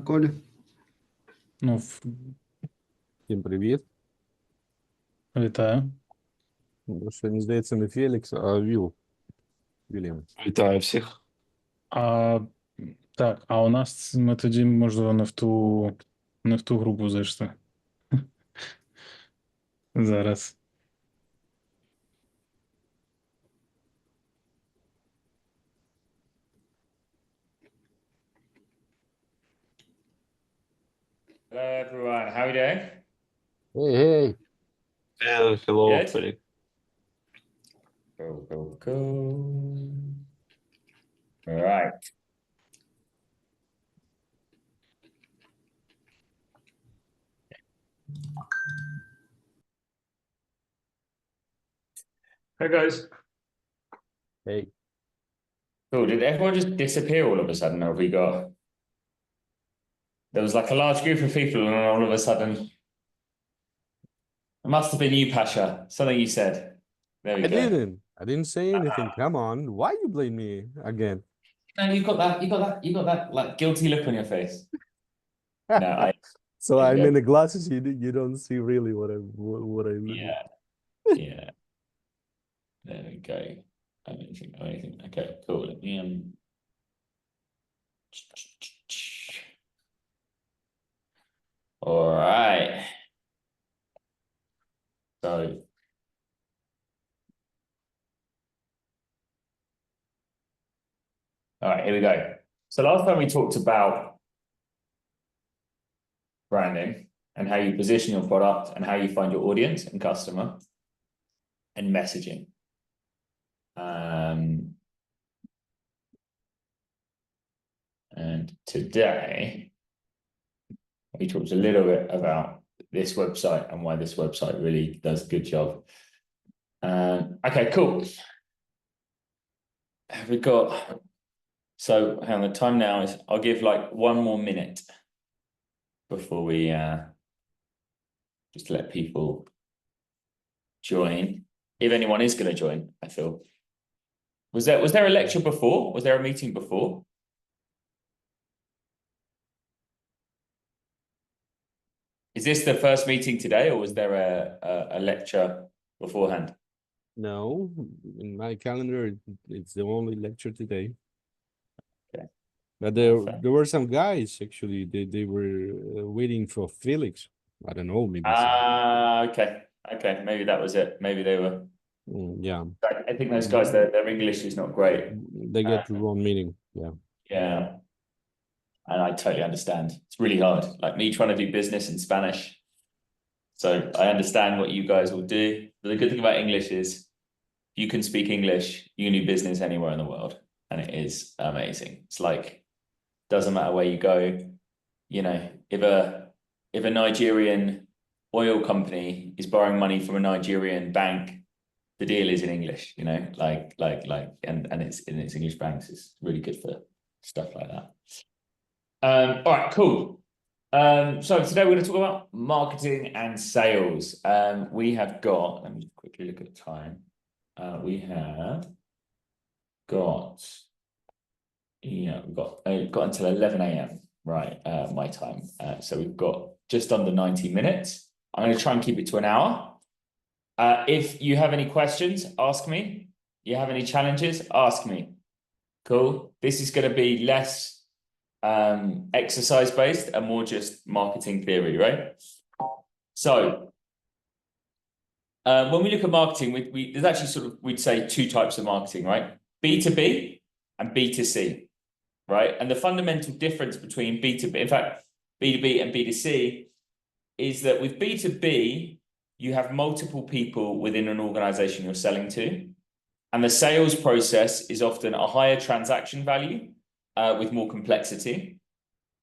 колі. Ну, Всім привіт. вітаю. Мені здається, не Фелікс, а Вільям. Вітаю всіх. Так, а у нас ми тоді, можливо, не в ту групу зайшли. Зараз. Hello everyone, how are you doing? Гей! Hello, Good. Felix. Cool. All right. Hey guys. Гей! Cool. Did everyone just disappear all of a sudden, or have we got? There was like a large group of people, and then all of a sudden, it must have been you, Pasha. Something you said. There we I go. didn't say anything. Come on. Why you blame me again? No, you got that like guilty look on your face. No, So There you I'm go. in the glasses. You don't see really what I look yeah. There we go. Amazing. Okay, cool. Let me All right. So all right, here we go. So last time we talked about branding and how you position your product and how you find your audience and customer and messaging. And today we talked a little bit about this website and why this website really does a good job. Okay, cool. Have we got? So hang on, the time now is, I'll give like 1 more minute before we just let people join. If anyone is going to join, I feel. Was there a lecture before? Was there a meeting before? Is this the first meeting today, or was there a lecture beforehand? No, in my calendar, it's the only lecture today. Okay. But Okay. there were some guys actually. They were waiting for Felix. I don't know, maybe. Okay. Maybe that was it. Maybe they were. Yeah. I think those guys, their English is not great. They get the wrong meaning. Yeah. Yeah. And I totally understand. It's really hard. Like me trying to do business in Spanish. So I understand what you guys will do. But the good thing about English is you can speak English, you can do business anywhere in the world. And it is amazing. It's like, doesn't matter where you go. You know, if a Nigerian oil company is borrowing money from a Nigerian bank, the deal is in English, you know, and it's English banks. It's really good for stuff like that. All right, cool. So today we're going to talk about marketing and sales. We have got, let me just quickly look at the time. We have got, we've got until 11 a.m. right, my time. So we've got just under 90 minutes. I'm going to try and keep it to an hour. If you have any questions, ask me. You have any challenges, ask me. Cool. This is going to be less exercise based and more just marketing theory, right? So when we look at marketing, there's actually we'd say 2 types of marketing, right? B2B and B2C, right? And the fundamental difference between B2B, in fact, B2B and B2C, is that with B2B, you have multiple people within an organization you're selling to. And the sales process is often a higher transaction value with more complexity.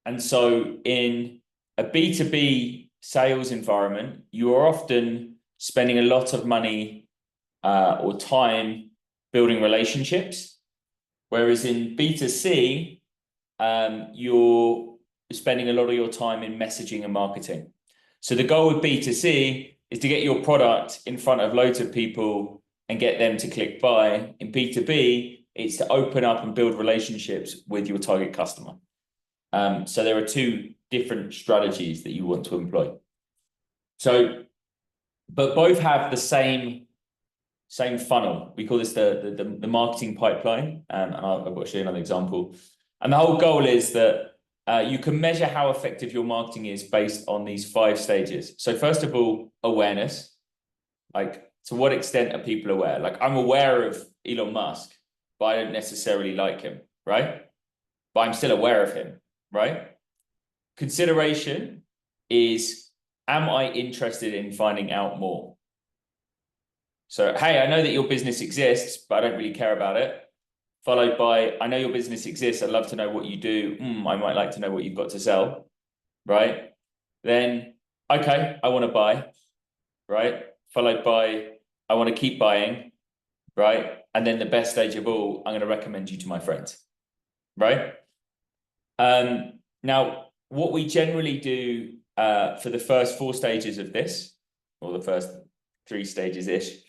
And so in a B2B sales environment, you are often spending a lot of money or time building relationships. Whereas in B2C, you're spending a lot of your time in messaging and marketing. So the goal with B2C is to get your product in front of loads of people and get them to click buy. In B2B, it's to open up and build relationships with your target customer. So there are two different strategies that you want to employ. So, but both have the same funnel. We call this the marketing pipeline. And I've got to show you another example. And the whole goal is that you can measure how effective your marketing is based on these 5 stages. So first of all, awareness. Like, to what extent are people aware? Like, I'm aware of Elon Musk, but I don't necessarily like him, right? But I'm still aware of him, right? Consideration is, am I interested in finding out more? So, hey, I know that your business exists, but I don't really care about it. Followed by, I know your business exists. I'd love to know what you do. I might like to know what you've got to sell, right? Then, okay, I want to buy, right? Followed by, I want to keep buying, right? And then the best stage of all, I'm going to recommend you to my friends, right? Now, what we generally do for the first 4 stages of this, or the first 3 stages-ish,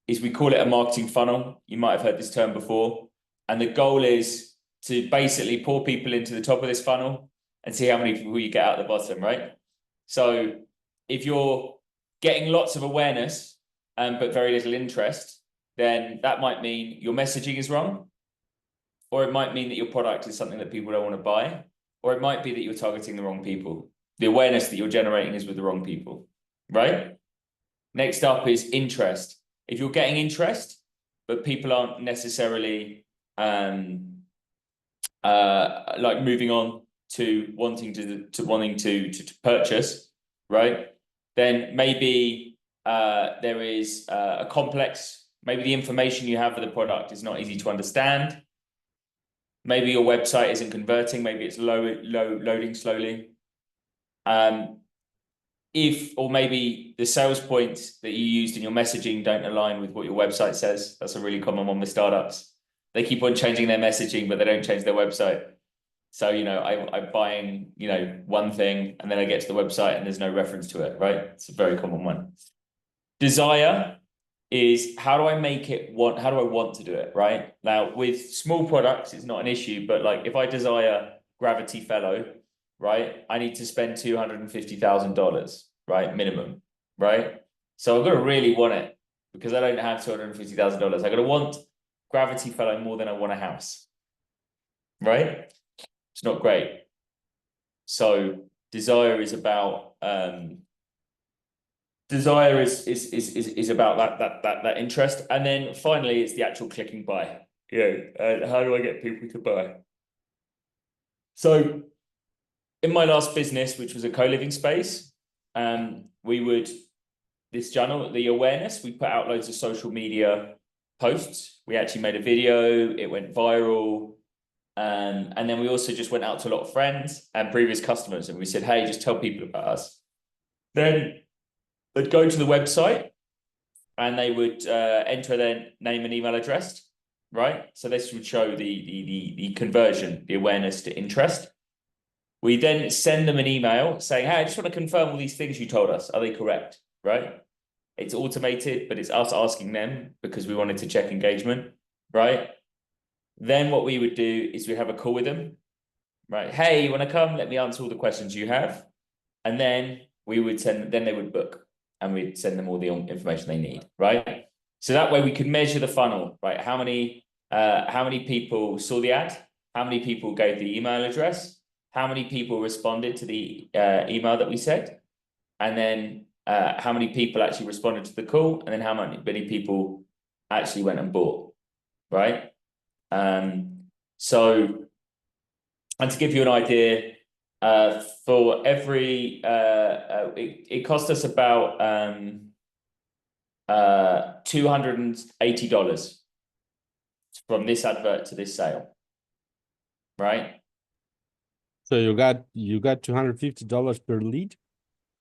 is we call it a marketing funnel. You might have heard this term before. And the goal is to basically pour people into the top of this funnel and see how many people you get out the bottom, right? So if you're getting lots of awareness, but very little interest, then that might mean your messaging is wrong, or it might mean that your product is something that people don't want to buy, or it might be that you're targeting the wrong people. The awareness that you're generating is with the wrong people, right? Next up is interest. If you're getting interest, but people aren't necessarily like moving on to wanting to purchase, right? Then maybe there is a complex. Maybe the information you have for the product is not easy to understand. Maybe your website isn't converting. Maybe it's loading slowly. Or maybe the sales points that you used in your messaging don't align with what your website says. That's a really common one with startups. They keep on changing their messaging, but they don't change their website. So, I'm buying, one thing, and then I get to the website and there's no reference to it, right? It's a very common one. Desire is, how do I want to do it, right? Now, with small products, it's not an issue, but like if I desire Gravity Fellow, right, I need to spend $250,000, right, minimum, right? So I've got to really want it, because I don't have $250,000. I've got to want Gravity Fellow more than I want a house, right? It's not great. So desire is about about that interest. And then finally, it's the actual clicking buy. How do I get people to buy? So in my last business, which was a co-living space, this channel, the awareness, we put out loads of social media posts. We actually made a video, it went viral. And then we also just went out to a lot of friends and previous customers, and we said, hey, just tell people about us. Then they'd go to the website and they would enter their name and email address, right? So this would show the conversion, the awareness to interest. We then send them an email saying, hey, I just want to confirm all these things you told us. Are they correct, right? It's automated, but it's us asking them because we wanted to check engagement, right? Then what we would do is we have a call with them, right? Hey, you want to come? Let me answer all the questions you have. And then they would book, and we'd send them all the information they need, right? So that way we could measure the funnel, right? How many people saw the ad? How many people gave the email address? How many people responded to the email that we sent? And then how many people actually responded to the call? And then how many people actually went and bought, right? And to give you an idea, for every it cost us about $280 from this advert to this sale, right? So you got $250 per lead,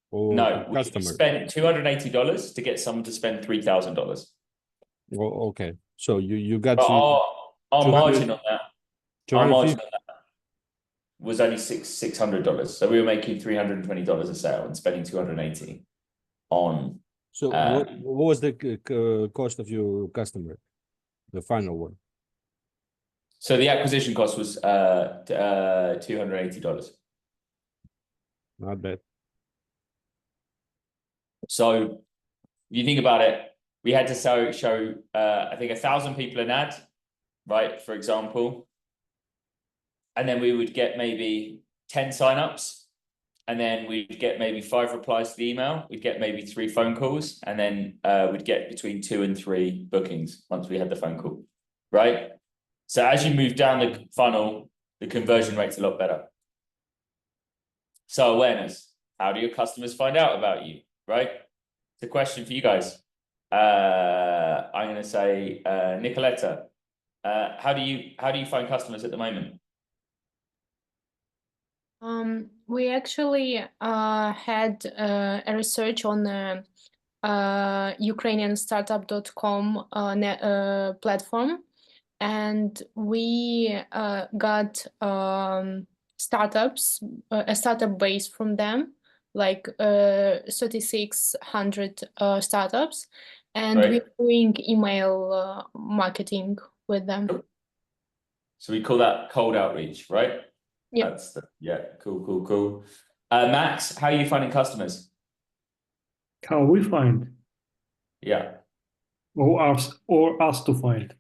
or No, we customer? spent $280 to get someone to spend $3,000. Oh, okay. So you got But to our 200 margin on that, was only $600. So we were making $320 a sale and spending $280 on. So what was the cost of your customer, the final one? So the acquisition cost was $280. Not bad. So you think about it, we had to show I think 1,000 people an ad, right? For example. And then we would get maybe 10 signups, and then we'd get maybe 5 replies to the email. We'd get maybe 3 phone calls, and then we'd get between 2 and 3 bookings once we had the phone call, right? So as you move down the funnel, the conversion rate's a lot better. So awareness, how do your customers find out about you, right? It's a question for you guys. I'm going to say, Nicoletta, how do you find customers at the moment? We actually had a research on the Ukrainian startup.com platform, and we got startups, a startup base from them, like 3,600 startups, and Right. we're doing email marketing with them. So we call that cold outreach, right? Yeah. Cool. Max, how are you finding customers? How we find, Yeah. or us to find.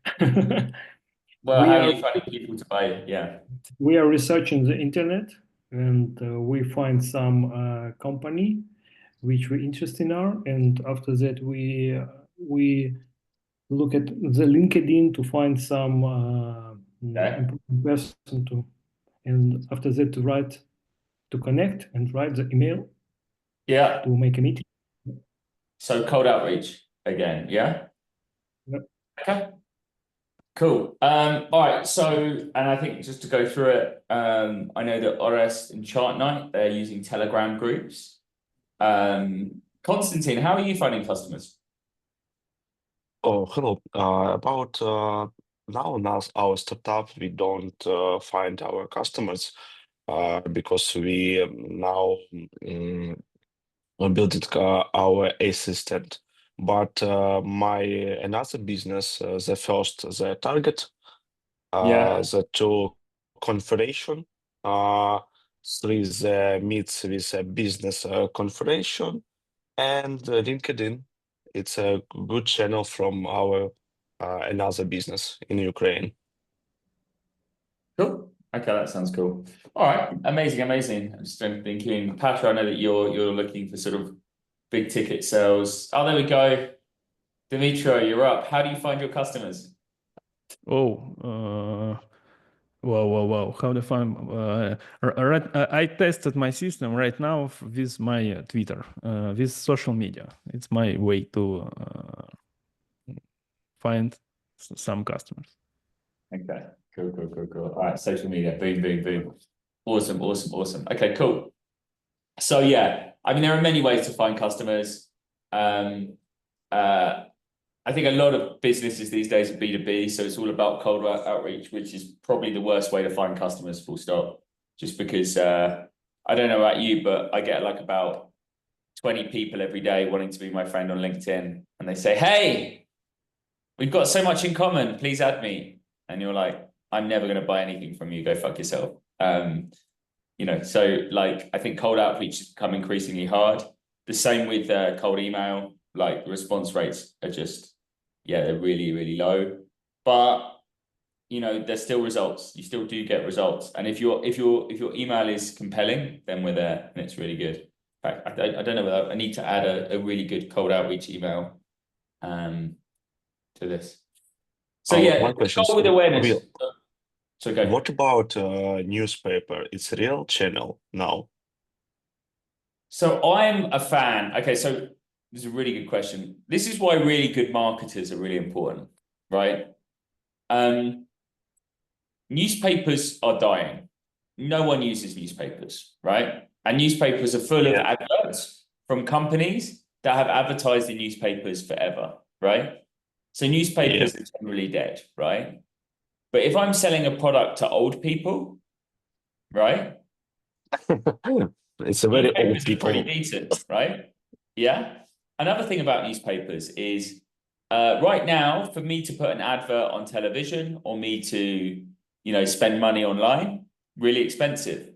Well, We how are- are you finding people to buy it? Yeah. We are researching the internet, and we find some company which we interest in are, and after that we look at the LinkedIn to find some important person to, and after that to connect and write the email Yeah. to make a meeting. So cold outreach again, yeah? Yep. Okay. Cool. All right. So, and I think just to go through it, I know that Orest and Chart Night, they're using Telegram groups. Konstantin, how are you finding customers? Oh, hello. About now our startup, we don't find our customers because we now building our assistant. But my another business, the target, the two configuration, through the meets with a business configuration, and LinkedIn. It's a good channel from our another business in Ukraine. Cool. Okay, that sounds cool. All right, amazing. I'm just thinking, Pasha, I know that you're looking for sort of big ticket sales. Oh, there we go. Dimitro, you're up. How do you find your customers? Wow. How to find? I tested my system right now with my Twitter, with social media. It's my way to find some customers. Okay, cool. All right, social media, boom. Awesome. Okay, cool. So yeah, I mean, there are many ways to find customers. I think a lot of businesses these days are B2B, so it's all about cold outreach, which is probably the worst way to find customers, full stop. Just because I don't know about you, but I get like about 20 people every day wanting to be my friend on LinkedIn, and they say, "Hey, we've got so much in common, please add me." And you're like, "I'm never going to buy anything from you, go fuck yourself." So like, I think cold outreach has become increasingly hard. The same with cold email, like response rates are just, they're really low, but there's still results. You still do get results. And if your email is compelling, then we're there and it's really good. In fact, I don't know whether I need to add a really good cold outreach email to this. So One question. go with awareness. So go. What about newspaper? It's a real channel now. So I'm a fan. Okay, so this is a really good question. This is why really good marketers are really important, right? Newspapers are dying. No one uses newspapers, right? And newspapers are full of adverts from companies that have advertised in newspapers forever, right? So newspapers are generally dead, right? But if I'm selling a product to old people, right? It's a very old Newspapers are people. pretty decent, right? Yeah. Another thing about newspapers is right now, for me to put an advert on television or me to, spend money online, really expensive.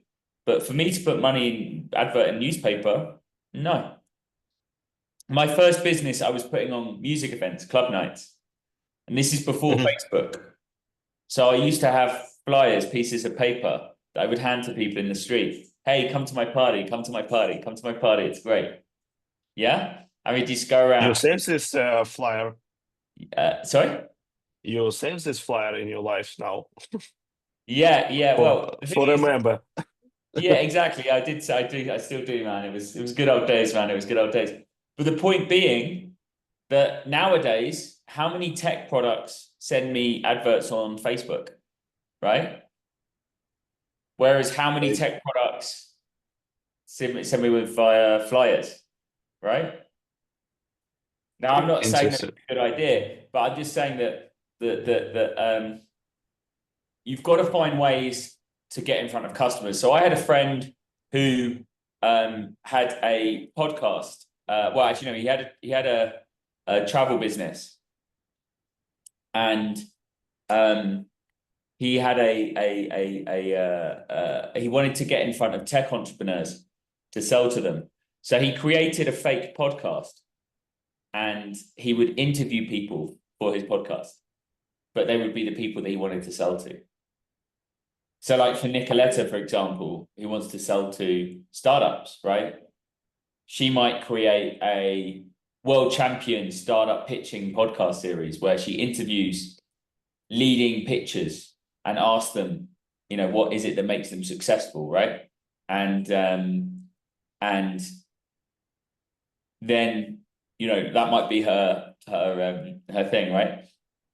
But for me to put money in advert and newspaper, no. My first business, I was putting on music events, club nights. And this is before Facebook. So I used to have flyers, pieces of paper that I would hand to people in the street. Hey, come to my party, come to my party, come to my party. It's great. Yeah? I mean, just go around. You save this flyer. Sorry? You save this flyer in your life now. Yeah. Well, the for thing is, remember. yeah, exactly. I still do, man. It was good old days, man. It was good old days. But the point being that nowadays, how many tech products send me adverts on Facebook, right? Whereas how many tech products send me with via flyers, right? Now, I'm not saying that's a good idea, but I'm just saying that you've got to find ways to get in front of customers. So I had a friend who had a podcast. Well, actually, no, he had a travel business, and he had he wanted to get in front of tech entrepreneurs to sell to them. So he created a fake podcast, and he would interview people for his podcast, but they would be the people that he wanted to sell to. So like for Nicoletta, for example, who wants to sell to startups, right? She might create a world champion startup pitching podcast series where she interviews leading pitchers and asks them, what is it that makes them successful, right? And then, that might be her thing, right?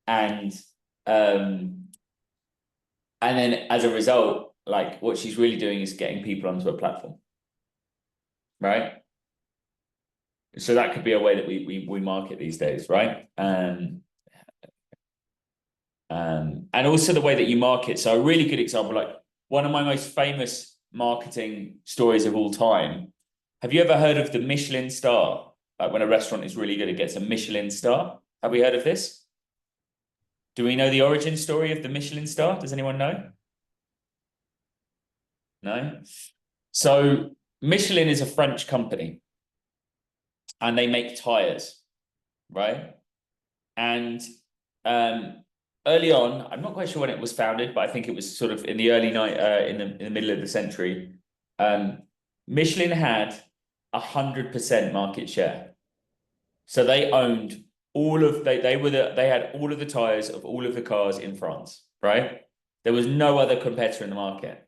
And then as a result, like what she's really doing is getting people onto a platform, right? So that could be a way that we market these days, right? And also the way that you market. So a really good example, like one of my most famous marketing stories of all time. Have you ever heard of the Michelin star? Like when a restaurant is really good, it gets a Michelin star. Have we heard of this? Do we know the origin story of the Michelin star? Does anyone know? No? So Michelin is a French company, and they make tires, right? And early on, I'm not quite sure when it was founded, but I think it was sort of in the early in the middle of the century. Michelin had 100% market share, so they owned they had all of the tires of all of the cars in France, right? There was no other competitor in the market.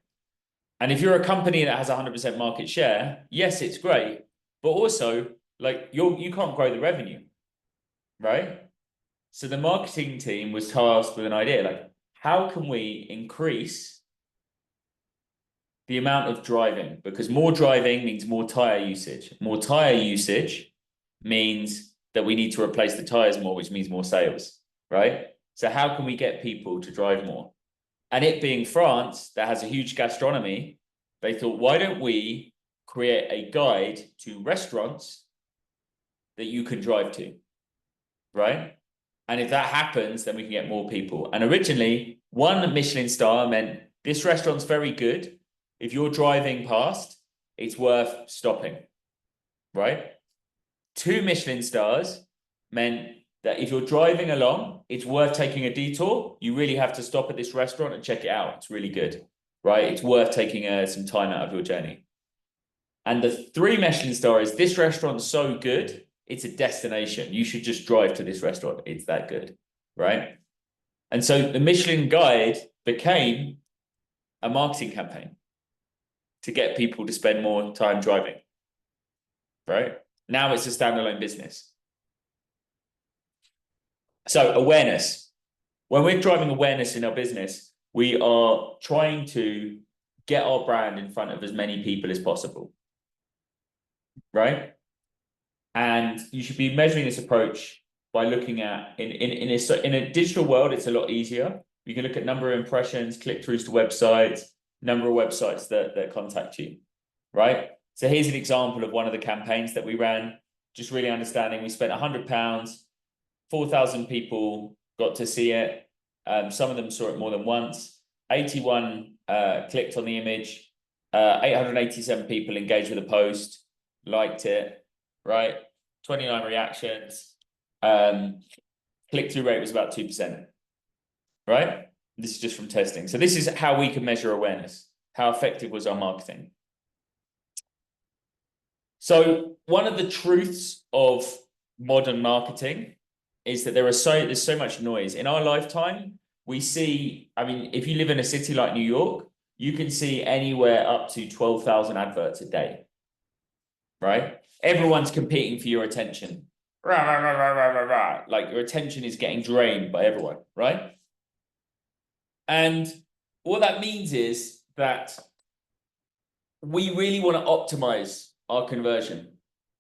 And if you're a company that has 100% market share, yes, it's great, but also like you can't grow the revenue, right? So the marketing team was tasked with an idea, like how can we increase the amount of driving? Because more driving means more tire usage. More tire usage means that we need to replace the tires more, which means more sales, right? So how can we get people to drive more? And it being France, that has a huge gastronomy, they thought, why don't we create a guide to restaurants that you can drive to, right? And if that happens, then we can get more people. And originally, one Michelin star meant this restaurant's very good. If you're driving past, it's worth stopping, right? 2 Michelin stars meant that if you're driving along, it's worth taking a detour. You really have to stop at this restaurant and check it out. It's really good, right? It's worth taking some time out of your journey. And the 3 Michelin stars, this restaurant's so good, it's a destination. You should just drive to this restaurant. It's that good, right? And so the Michelin Guide became a marketing campaign to get people to spend more time driving, right? Now it's a standalone business. So awareness. When we're driving awareness in our business, we are trying to get our brand in front of as many people as possible, right? And you should be measuring this approach by looking at, in a digital world, it's a lot easier. You can look at number of impressions, click-throughs to websites, number of websites that contact you, right? So here's an example of one of the campaigns that we ran, just really understanding. We spent £100, 4,000 people got to see it. Some of them saw it more than once. 81 clicked on the image, 887 people engaged with the post, liked it, right? 29 reactions. Click-through rate was about 2%, right? This is just from testing. So this is how we can measure awareness. How effective was our marketing? So one of the truths of modern marketing is that there's so much noise. In our lifetime, we see, I mean, if you live in a city like New York, you can see anywhere up to 12,000 adverts a day, right? Everyone's competing for your attention. Rah, rah, rah, rah, rah, rah, rah. Like your attention is getting drained by everyone, right? And what that means is that we really want to optimize our conversion,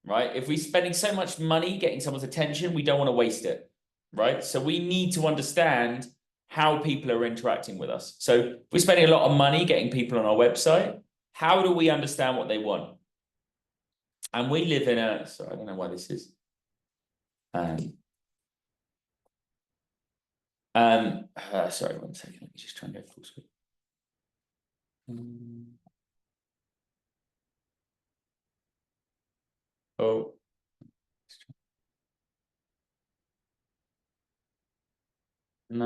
right? If we're spending so much money getting someone's attention, we don't want to waste it, right? So we need to understand how people are interacting with us. So if we're spending a lot of money getting people on our website, how do we understand what they want? And we live in a, sorry, I don't know why this is. Sorry, 1 second. Let me just try and go full screen. Oh. No.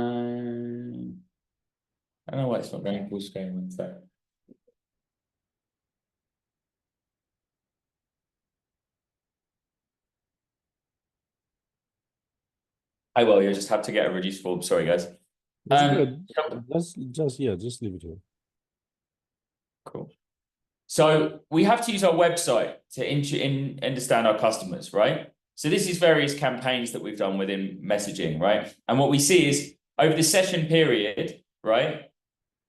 I don't know why it's not going full screen. 1 second. I will. You just have to get a reduced form. Sorry, guys. That's good. Just leave it here. Cool. So we have to use our website to understand our customers, right? So this is various campaigns that we've done within messaging, right? And what we see is over the session period, right?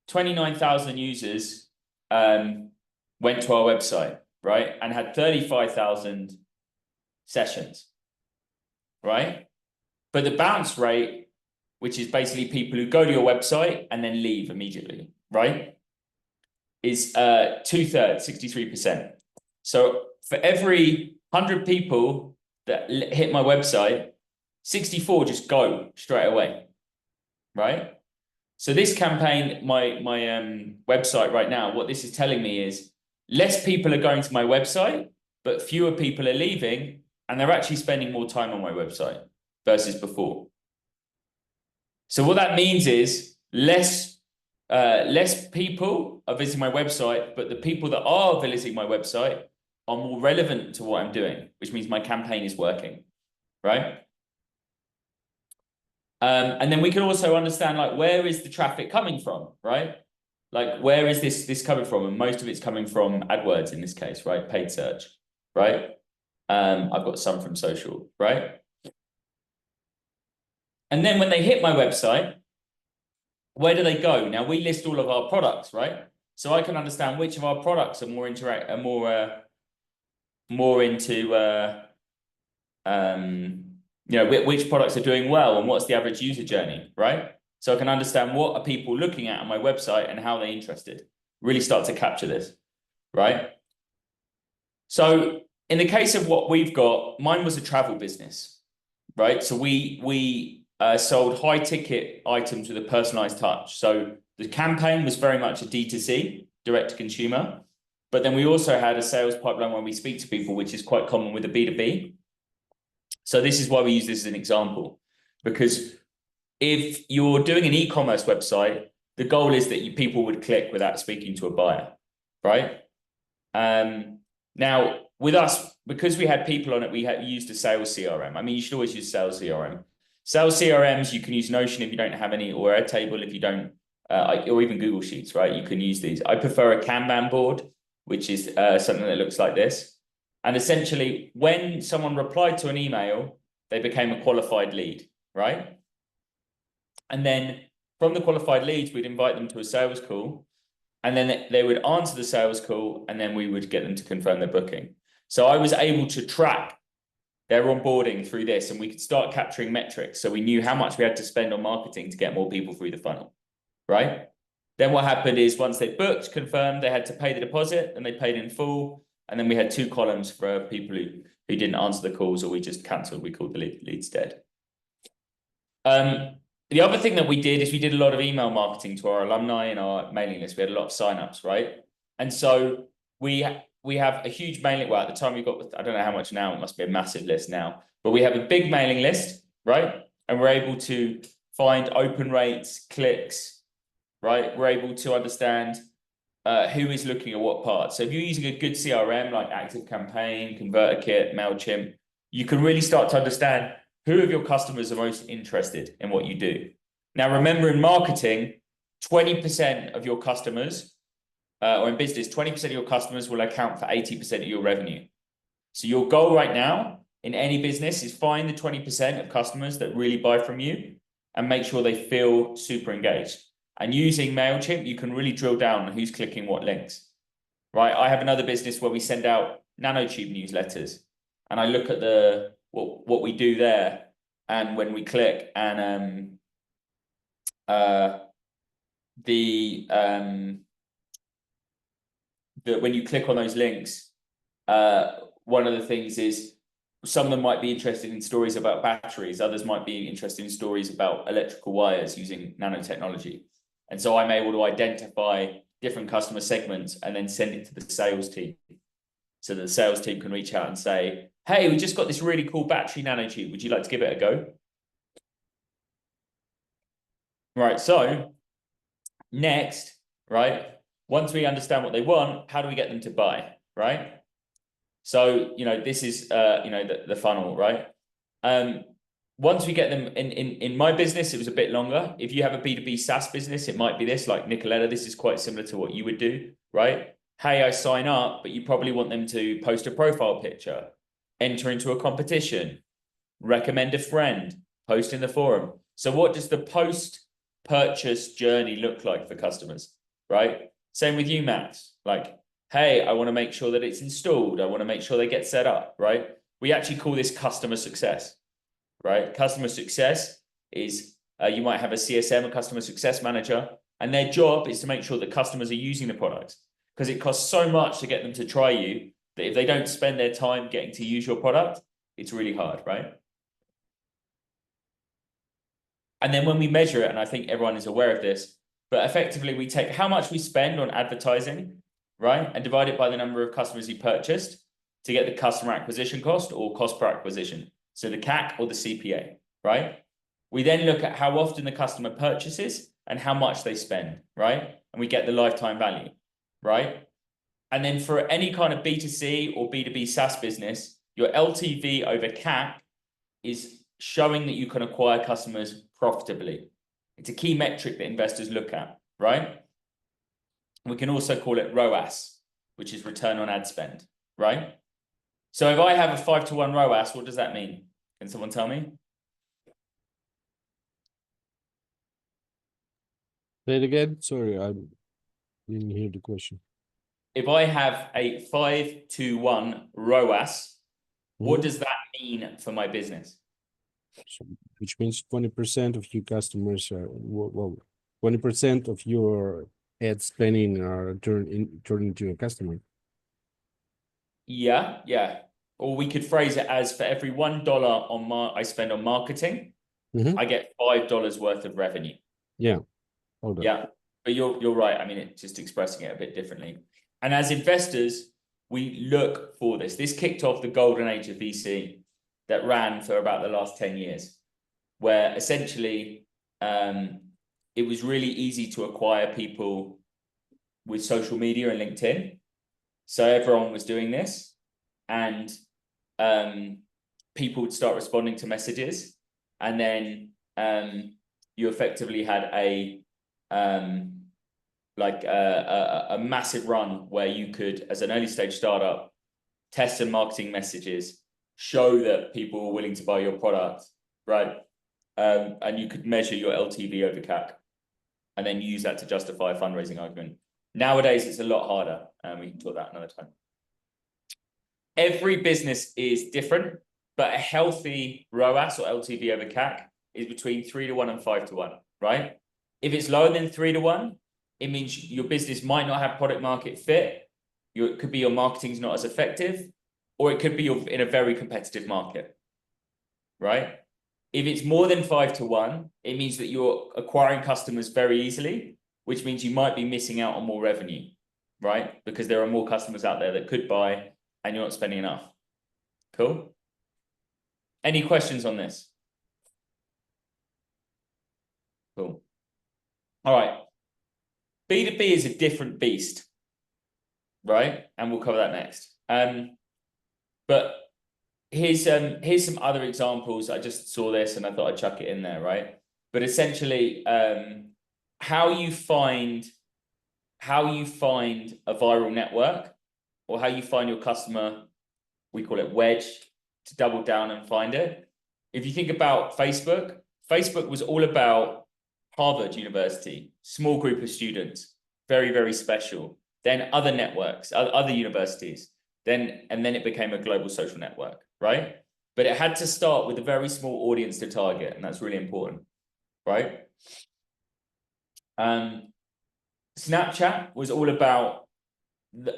29,000 users went to our website, right? And had 35,000 sessions, right? But the bounce rate, which is basically people who go to your website and then leave immediately, right? Is 2/3, 63%. So for every 100 people that hit my website, 64 just go straight away, right? So this campaign, my website right now, what this is telling me is less people are going to my website, but fewer people are leaving, and they're actually spending more time on my website versus before. So what that means is less people are visiting my website, but the people that are visiting my website are more relevant to what I'm doing, which means my campaign is working, right? And then we can also understand, like, where is the traffic coming from, right? Like, where is this coming from? And most of it's coming from AdWords in this case, right? Paid search, right? I've got some from social, right? And then when they hit my website, where do they go? Now we list all of our products, right? So I can understand which of our products are more into you know, which products are doing well and what's the average user journey, right? So I can understand what are people looking at on my website and how they're interested. Really start to capture this, right? So in the case of what we've got, mine was a travel business, right? So we sold high ticket items with a personalized touch. So the campaign was very much a D2C, direct to consumer. But then we also had a sales pipeline when we speak to people, which is quite common with a B2B. So this is why we use this as an example, because if you're doing an e-commerce website, the goal is that people would click without speaking to a buyer, right? Now with us, because we had people on it, we used a sales CRM. I mean, you should always use sales CRM. Sales CRMs, you can use Notion if you don't have any, or Airtable if you don't, or even Google Sheets, right? You can use these. I prefer a Kanban board, which is something that looks like this. And essentially, when someone replied to an email, they became a qualified lead, right? And then from the qualified leads, we'd invite them to a sales call, and then they would answer the sales call, and then we would get them to confirm their booking. So I was able to track their onboarding through this, and we could start capturing metrics. So we knew how much we had to spend on marketing to get more people through the funnel, right? Then what happened is once they booked, confirmed, they had to pay the deposit, and they paid in full. And then we had 2 columns for people who didn't answer the calls, or we just cancelled. We called the leads dead. The other thing that we did is we did a lot of email marketing to our alumni and our mailing list. We had a lot of signups, right? And so we have a huge mailing. Well, at the time we got, I don't know how much now. It must be a massive list now. But we have a big mailing list, right? And we're able to find open rates, clicks, right? We're able to understand who is looking at what part. So if you're using a good CRM like ActiveCampaign, ConverterKit, MailChimp, you can really start to understand who of your customers are most interested in what you do. Now, remember in marketing, 20% of your customers, or in business, 20% of your customers will account for 80% of your revenue. So your goal right now in any business is find the 20% of customers that really buy from you and make sure they feel super engaged. And using MailChimp, you can really drill down on who's clicking what links, right? I have another business where we send out nanotube newsletters, and I look at what we do there, and when we click, and when you click on those links, one of the things is some of them might be interested in stories about batteries, others might be interested in stories about electrical wires using nanotechnology. And so I'm able to identify different customer segments and then send it to the sales team, so that the sales team can reach out and say, hey, we just got this really cool battery nanotube. Would you like to give it a go? Right, so next, right, once we understand what they want, how do we get them to buy, right? So, this is, the funnel, right? Once we get them in my business, it was a bit longer. If you have a B2B SaaS business, it might be this, like Nicoletta, this is quite similar to what you would do, right? Hey, I sign up, but you probably want them to post a profile picture, enter into a competition, recommend a friend, post in the forum. So what does the post-purchase journey look like for customers, right? Same with you, Max. Like, hey, I want to make sure that it's installed. I want to make sure they get set up, right? We actually call this customer success, right? Customer success is, you might have a CSM, a customer success manager, and their job is to make sure that customers are using the products, because it costs so much to get them to try you that if they don't spend their time getting to use your product, it's really hard, right? And then when we measure it, and I think everyone is aware of this, but effectively we take how much we spend on advertising, right? And divide it by the number of customers you purchased to get the customer acquisition cost or cost per acquisition. So the CAC or the CPA, right? We then look at how often the customer purchases and how much they spend, right? And we get the lifetime value, right? And then for any kind of B2C or B2B SaaS business, your LTV over CAC is showing that you can acquire customers profitably. It's a key metric that investors look at, right? We can also call it ROAS, which is return on ad spend, right? So if I have a 5-to-1 ROAS, what does that mean? Can someone tell me? Say it again. Sorry, I didn't hear the question. If I have a 5-to-1 ROAS, what does that mean for my business? So, which means 20% of your customers are, 20% of your ad spending are turned into a customer. Yeah. Or we could phrase it as for every $1 I spend on marketing, I get $5 worth of revenue. Yeah. Yeah, but you're right. I mean, it's just expressing it a bit differently. And as investors, we look for this. This kicked off the golden age of VC that ran for about the last 10 years, where essentially it was really easy to acquire people with social media and LinkedIn. So everyone was doing this, and people would start responding to messages, and then you effectively had a massive run where you could, as an early stage startup, test some marketing messages, show that people were willing to buy your product, right? And you could measure your LTV over CAC, and then use that to justify a fundraising argument. Nowadays, it's a lot harder, and we can talk about another time. Every business is different, but a healthy ROAS or LTV over CAC is between 3-to-1 and 5-to-1, right? If it's lower than 3-to-1, it means your business might not have product market fit. It could be your marketing's not as effective, or it could be you're in a very competitive market, right? If it's more than 5 to 1, it means that you're acquiring customers very easily, which means you might be missing out on more revenue, right? Because there are more customers out there that could buy and you're not spending enough. Cool. Any questions on this? Cool. All right. B2B is a different beast, right? And we'll cover that next. But here's some other examples. I just saw this and I thought I'd chuck it in there, right? But essentially, how you find a viral network, or how you find your customer, we call it wedge, to double down and find it. If you think about Facebook, Facebook was all about Harvard University, small group of students, very, very special. Then other networks, other universities, and then it became a global social network, right? But it had to start with a very small audience to target, and that's really important, right? Snapchat was all about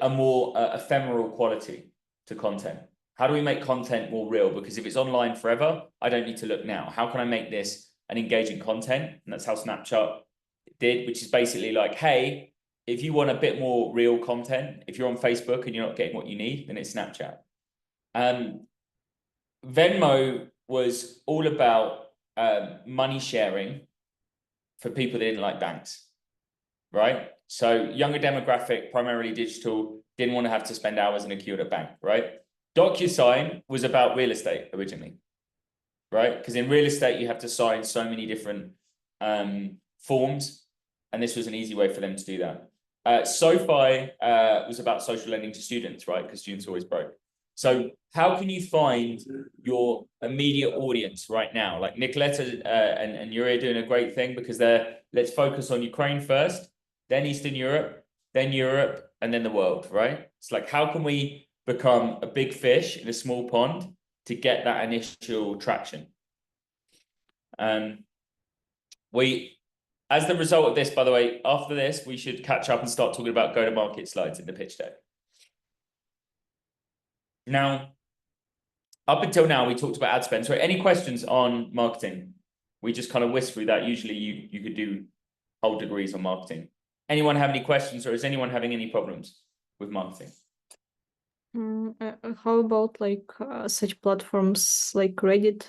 a more ephemeral quality to content. How do we make content more real? Because if it's online forever, I don't need to look now. How can I make this an engaging content? And that's how Snapchat did, which is basically like, hey, if you want a bit more real content, if you're on Facebook and you're not getting what you need, then it's Snapchat. Venmo was all about money sharing for people that didn't like banks, right? So younger demographic, primarily digital, didn't want to have to spend hours in a queue at a bank, right? DocuSign was about real estate originally, right? Because in real estate, you have to sign so many different forms, and this was an easy way for them to do that. SoFi was about social lending to students, right? Because students are always broke. So how can you find your immediate audience right now? Like Nicoletta and Yuri are doing a great thing, because they're, let's focus on Ukraine first, then Eastern Europe, and then the world, right? It's like, how can we become a big fish in a small pond to get that initial traction? As the result of this, by the way, after this, we should catch up and start talking about go-to-market slides in the pitch deck. Now, up until now, we talked about ad spend. So any questions on marketing? We just kind of whisked through that. Usually you could do whole degrees on marketing. Anyone have any questions, or is anyone having any problems with marketing? How about like such platforms like Reddit?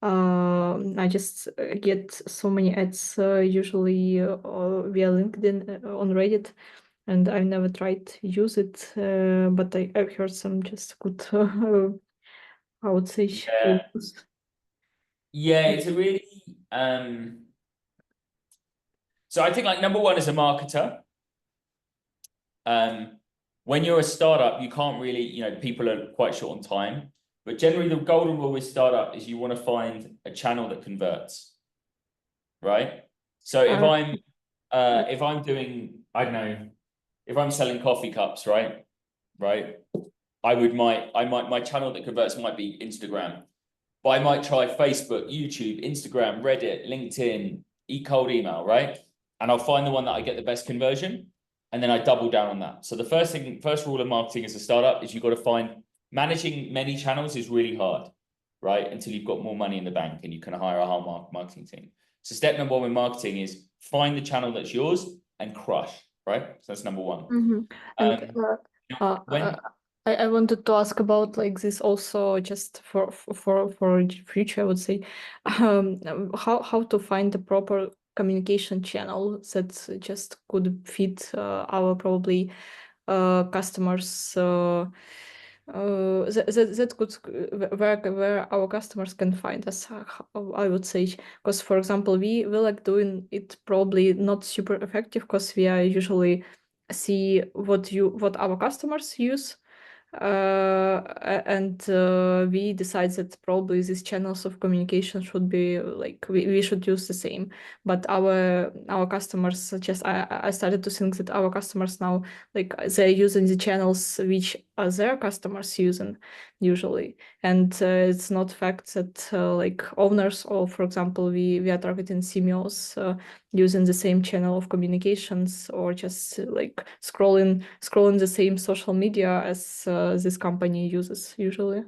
I just get so many ads usually via LinkedIn on Reddit, and I've never tried to use it, but I've heard some just good, I would say, reviews. Yeah, it's a really so I think, like, number one, as a marketer, when you're a startup, you can't really, you know, people are quite short on time. But generally, the golden rule with startup is you want to find a channel that converts, right? So if I'm doing, I don't know, if I'm selling coffee cups, right? My channel that converts might be Instagram, but I might try Facebook, YouTube, Instagram, Reddit, LinkedIn, cold email, right? And I'll find the one that I get the best conversion, and then I double down on that. So the first rule of marketing as a startup is you've got to find, managing many channels is really hard, right? Until you've got more money in the bank and you can hire a whole marketing team. So step number one with marketing is find the channel that's yours and crush, right? So that's number one. Mm-hmm. And I wanted to ask about like this also, just for future, I would say, how to find the proper communication channel that just could fit our probably customers, that could where our customers can find us, I would say. Because, for example, we like doing it probably not super effective, because we are usually see what our customers use, and we decide that probably these channels of communication should be like, we should use the same. But our customers, just I started to think that our customers now, like, they're using the channels which are their customers using usually, and it's not fact that like owners, or for example we are targeting CMOs using the same channel of communications, or just like scrolling the same social media as this company uses usually.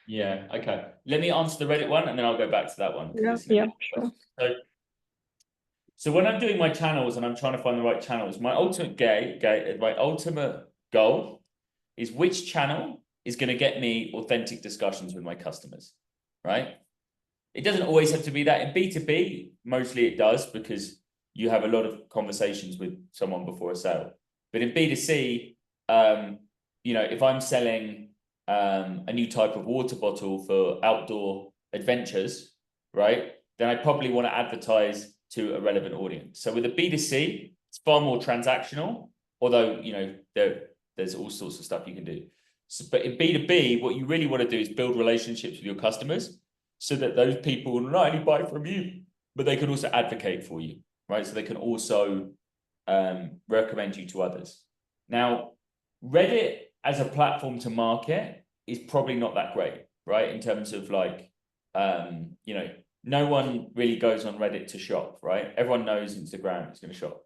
Yeah, okay. Let me answer the Reddit one and then I'll go back to that one. 'cause Yeah, it's an yeah, interesting sure. one. So when I'm doing my channels and I'm trying to find the right channels, my ultimate goal is which channel is going to get me authentic discussions with my customers, right? It doesn't always have to be that. In B2B, mostly it does because you have a lot of conversations with someone before a sale. But in B2C, if I'm selling a new type of water bottle for outdoor adventures, right, then I probably want to advertise to a relevant audience. So with a B2C, it's far more transactional, although, there's all sorts of stuff you can do. So, but in B2B, what you really want to do is build relationships with your customers so that those people will not only buy from you, but they can also advocate for you, right? So they can also recommend you to others. Now, Reddit as a platform to market is probably not that great, right? In terms of no one really goes on Reddit to shop, right? Everyone knows Instagram is going to shop.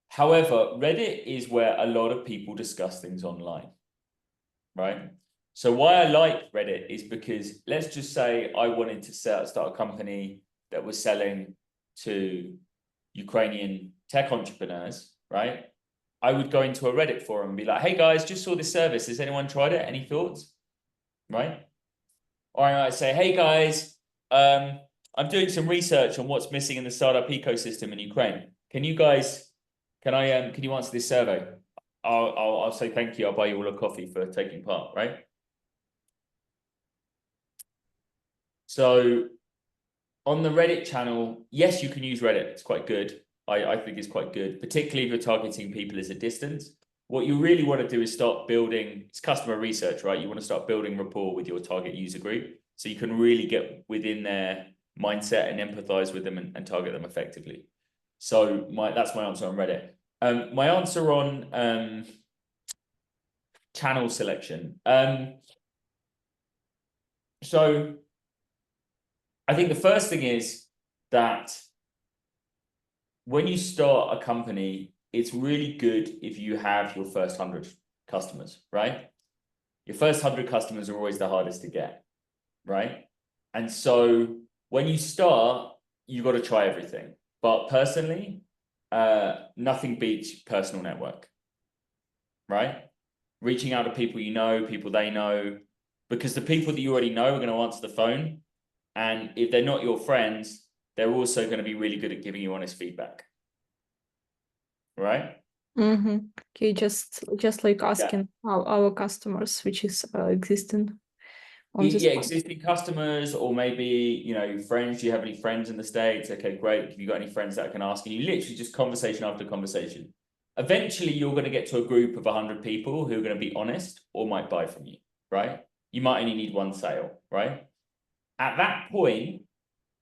However, Reddit is where a lot of people discuss things online, right? So why I like Reddit is because let's just say I wanted to start a company that was selling to Ukrainian tech entrepreneurs, right? I would go into a Reddit forum and be like, hey guys, just saw this service. Has anyone tried it? Any thoughts? Right? Or I might say, hey guys, I'm doing some research on what's missing in the startup ecosystem in Ukraine. Can you answer this survey? I'll say thank you. I'll buy you all a coffee for taking part, right? So on the Reddit channel, yes, you can use Reddit. It's quite good. I think it's quite good, particularly if you're targeting people as a distance. What you really want to do is start building, it's customer research, right? You want to start building rapport with your target user group so you can really get within their mindset and empathize with them and target them effectively. So that's my answer on Reddit. My answer on channel selection. So I think the first thing is that when you start a company, it's really good if you have your first 100 customers, right? Your first 100 customers are always the hardest to get, right? And so when you start, you've got to try everything. But personally, nothing beats personal network, right? Reaching out to people you know, people they know, because the people that you already know are going to answer the phone. And if they're not your friends, they're also going to be really good at giving you honest feedback. Right? Mm-hmm. Okay, just like asking our customers, which is existing on this point. Existing customers, or maybe, friends. Do you have any friends in the States? Okay, great. Have you got any friends that I can ask? And you literally just conversation after conversation. Eventually, you're going to get to a group of 100 people who are going to be honest or might buy from you, right? You might only need one sale, right? At that point,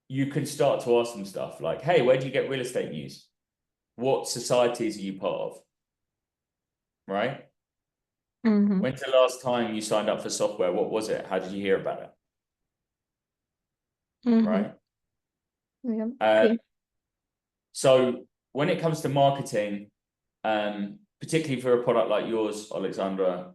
you can start to ask them stuff like, hey, where do you get real estate news? What societies are you part of? Right? Mm-hmm. When's the last time you signed up for software? What was it? How did you hear about it? Mm-hmm. Right? Yeah. Okay. So when it comes to marketing, particularly for a product like yours, Alexandra,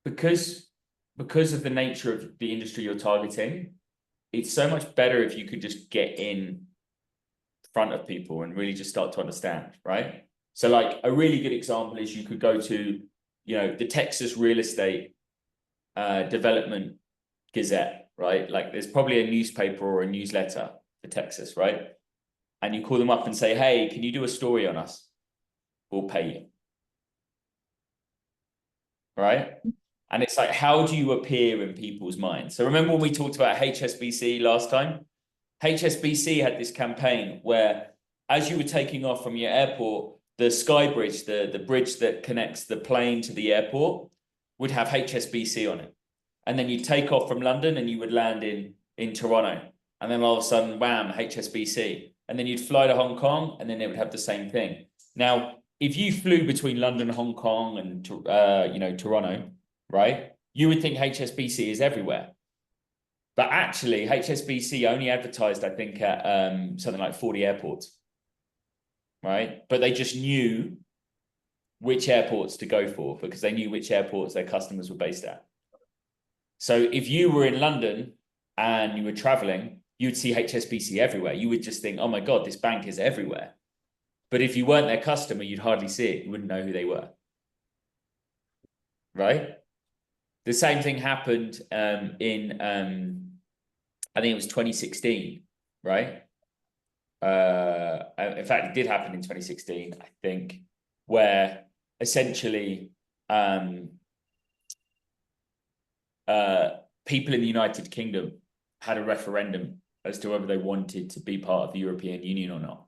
because of the nature of the industry you're targeting, it's so much better if you could just get in front of people and really just start to understand, right? So like a really good example is you could go to, the Texas Real Estate Development Gazette, right? Like there's probably a newspaper or a newsletter for Texas, right? And you call them up and say, hey, can you do a story on us? We'll pay you. Right? And it's like, how do you appear in people's minds? So remember when we talked about HSBC last time? HSBC had this campaign where as you were taking off from your airport, the sky bridge, the bridge that connects the plane to the airport would have HSBC on it. And then you'd take off from London and you would land in Toronto. And then all of a sudden, wham, HSBC. And then you'd fly to Hong Kong and then it would have the same thing. Now, if you flew between London, Hong Kong and, Toronto, right, you would think HSBC is everywhere. But actually, HSBC only advertised, I think, at something like 40 airports, right? But they just knew which airports to go for because they knew which airports their customers were based at. So if you were in London and you were traveling, you'd see HSBC everywhere. You would just think, oh my God, this bank is everywhere. But if you weren't their customer, you'd hardly see it. You wouldn't know who they were. Right? The same thing happened in, I think it was 2016, right? In fact, it did happen in 2016, I think, where essentially people in the United Kingdom had a referendum as to whether they wanted to be part of the European Union or not.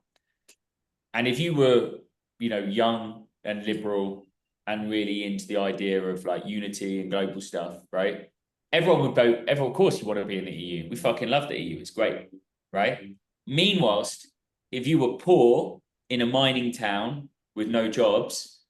And if you were, young and liberal and really into the idea of like unity and global stuff, right? Everyone would vote. Of course, you want to be in the EU. We fucking love the EU. It's great, right? Meanwhile, if you were poor in a mining town with no jobs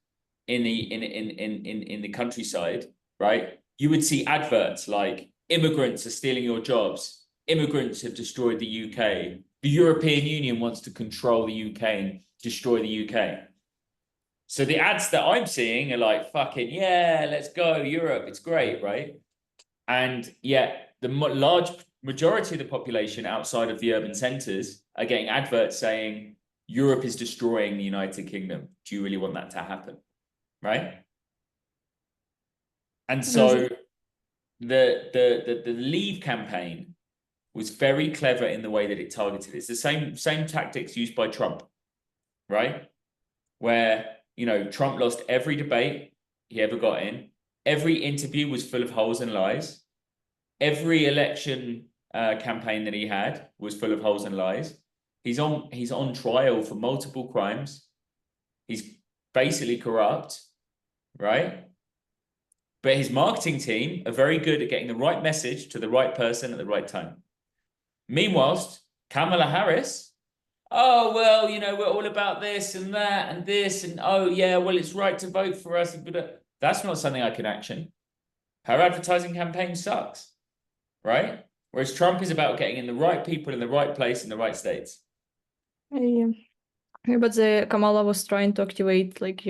in the countryside, right? You would see adverts like immigrants are stealing your jobs. Immigrants have destroyed the UK. The European Union wants to control the UK and destroy the UK. So the ads that I'm seeing are like, fucking, yeah, let's go, Europe, it's great, right? And yet the large majority of the population outside of the urban centers are getting adverts saying, Europe is destroying the United Kingdom. Do you really want that to happen? Right? And so the Leave campaign was very clever in the way that it targeted. It's the same tactics used by Trump, right? Where, Trump lost every debate he ever got in. Every interview was full of holes and lies. Every election campaign that he had was full of holes and lies. He's on trial for multiple crimes. He's basically corrupt, right? But his marketing team are very good at getting the right message to the right person at the right time. Meanwhile, Kamala Harris, oh, well, we're all about this and that and this. And oh, yeah, well, it's right to vote for us. But that's not something I can action. Her advertising campaign sucks, right? Whereas Trump is about getting in the right people in the right place in the right states. Yeah. But Kamala was trying to activate like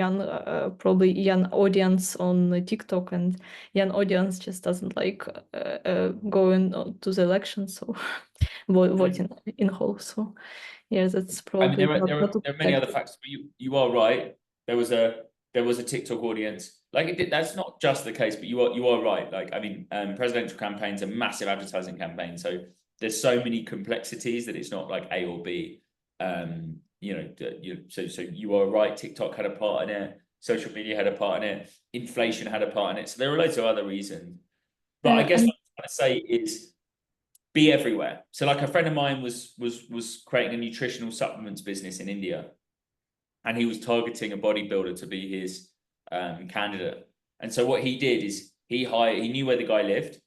probably young audience on TikTok, and young audience just doesn't like going to the election, so voting in whole. So yeah, that's probably. There are many other factors, but you are right. There was a TikTok audience. That's not just the case, but you are right. Presidential campaigns are massive advertising campaigns, so there's so many complexities that it's not like A or B. So you are right. TikTok had a part in it. Social media had a part in it. Inflation had a part in it. So there are loads of other reasons. But I guess what I'm trying to say is be everywhere. So like a friend of mine was creating a nutritional supplements business in India, and he was targeting a bodybuilder to be his candidate. And so what he did is he knew where the guy lived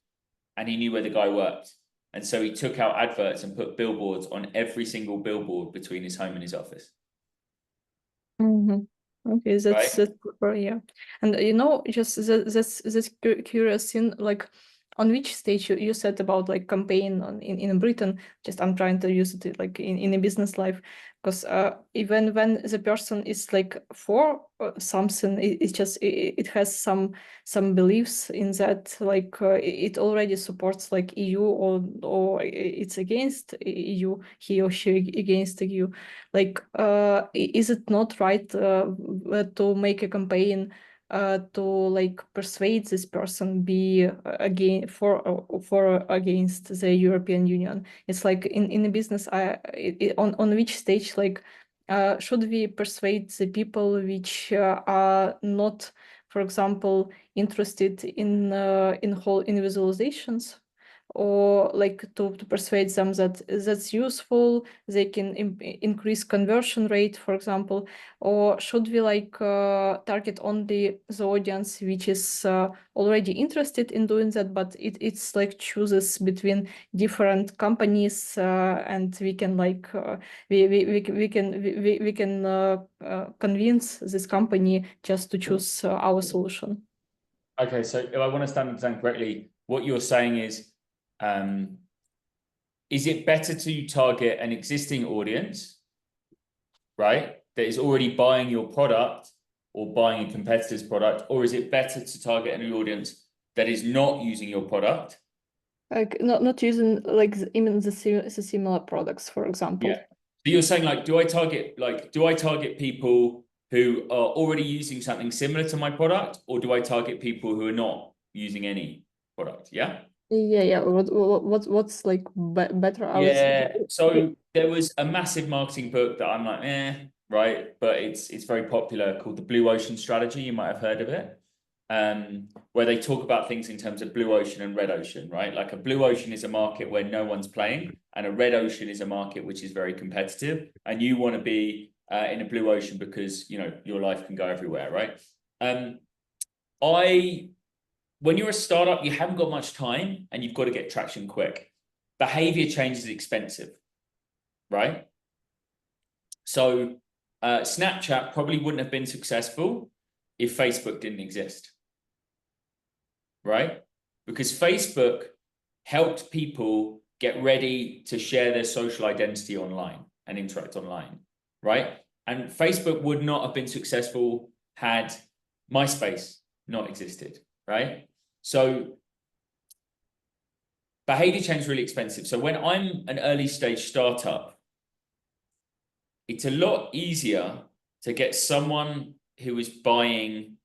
and he knew where the guy worked. And so he took out adverts and put billboards on every single billboard between his home and his office. Okay, that's super, yeah. And just that's curious thing, like on which stage you said about like campaign in Britain. Just I'm trying to use it like in a business life, because even when the person is like for something, it has some beliefs in that, like it already supports like EU or it's against EU, he or she against EU. Like is it not right to make a campaign to like persuade this person be for against the European Union? It's like in a business, on which stage, like should we persuade the people which are not, for example, interested in visualizations, or like to persuade them that that's useful, they can increase conversion rate, for example? Or should we like target only the audience which is already interested in doing that, but it's like chooses between different companies, and we can like we can convince this company just to choose our solution? Okay, so if I want to understand correctly, what you're saying is it better to target an existing audience, right, that is already buying your product or buying a competitor's product, or is it better to target an audience that is not using your product? Like not using like even the similar products, for example. Yeah. So you're saying like, do I target people who are already using something similar to my product, or do I target people who are not using any product? Yeah. Yeah. What's like better? I would say. Yeah. So there was a massive marketing book that I'm like, right, but it's very popular, called the Blue Ocean Strategy. You might have heard of it. Where they talk about things in terms of blue ocean and red ocean, right? Like a blue ocean is a market where no one's playing, and a red ocean is a market which is very competitive, and you want to be in a blue ocean because, you know, your life can go everywhere, right? When you're a startup, you haven't got much time and you've got to get traction quick. Behavior change is expensive, right? So Snapchat probably wouldn't have been successful if Facebook didn't exist, right? Because Facebook helped people get ready to share their social identity online and interact online, right? And Facebook would not have been successful had MySpace not existed, right? So behavior change is really expensive. So when I'm an early stage startup, it's a lot easier to get someone who is buying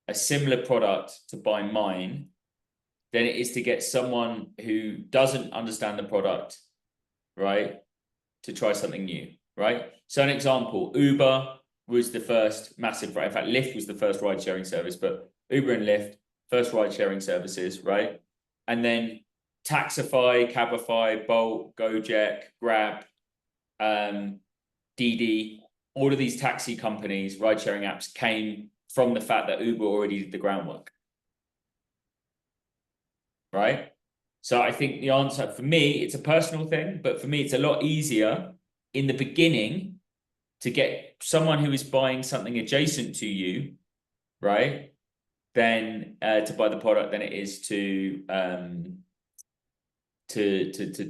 a similar product to buy mine than it is to get someone who doesn't understand the product, right, to try something new, right? So an example, Uber was the first massive, in fact, Lyft was the first ride-sharing service, but Uber and Lyft, first ride-sharing services, right? And then Taxify, Cabify, Bolt, Gojek, Grab, Didi, all of these taxi companies, ride-sharing apps came from the fact that Uber already did the groundwork, right? So I think the answer for me, it's a personal thing, but for me, it's a lot easier in the beginning to get someone who is buying something adjacent to you, right, than to buy the product than it is to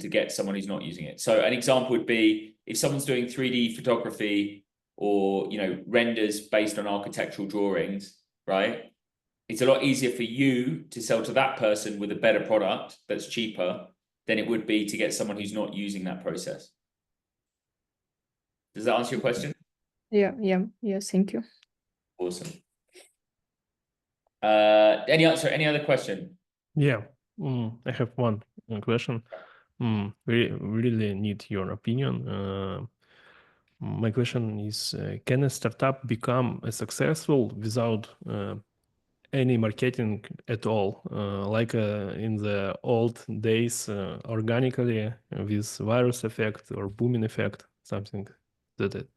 get someone who's not using it. So an example would be if someone's doing 3D photography or, you know, renders based on architectural drawings, right? It's a lot easier for you to sell to that person with a better product that's cheaper than it would be to get someone who's not using that process. Does that answer your question? Yeah. Thank you. Awesome. Any other question? Yeah, I have one question. We really need your opinion. My question is, can a startup become successful without any marketing at all, like in the old days, organically with virus effect or booming effect, something that it?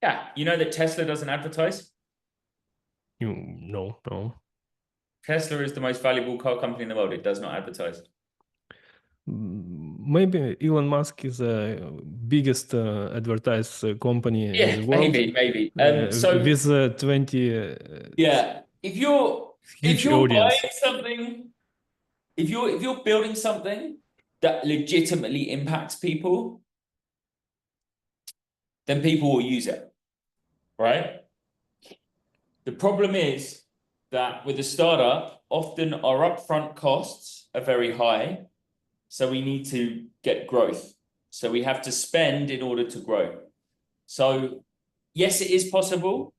Yeah, you know that Tesla doesn't advertise? No. Tesla is the most valuable car company in the world. It does not advertise. Maybe Elon Musk is the biggest advertised company in the world. Maybe. So with 20 yeah, if you're audience. buying something, if you're building something that legitimately impacts people, then people will use it, right? The problem is that with a startup, often our upfront costs are very high, so we need to get growth. So we have to spend in order to grow. So yes, it is possible.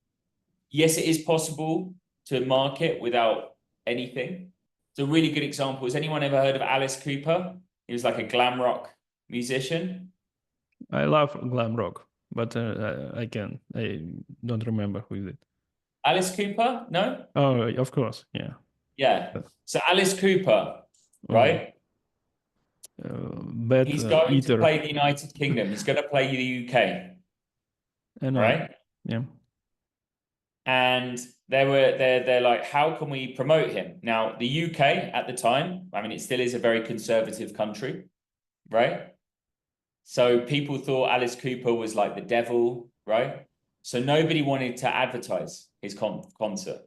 Yes, it is possible to market without anything. It's a really good example. Has anyone ever heard of Alice Cooper? He was like a glam rock musician. I love glam rock, but I don't remember who is it. Alice Cooper? No? Oh, of course, yeah. Yeah. So Alice Cooper, right? Bad He's going eater. to play the United Kingdom. He's going to play the UK. I know. Right? Yeah. And they're like, how can we promote him? Now, the UK at the time, I mean, it still is a very conservative country, right? So people thought Alice Cooper was like the devil, right? So nobody wanted to advertise his concert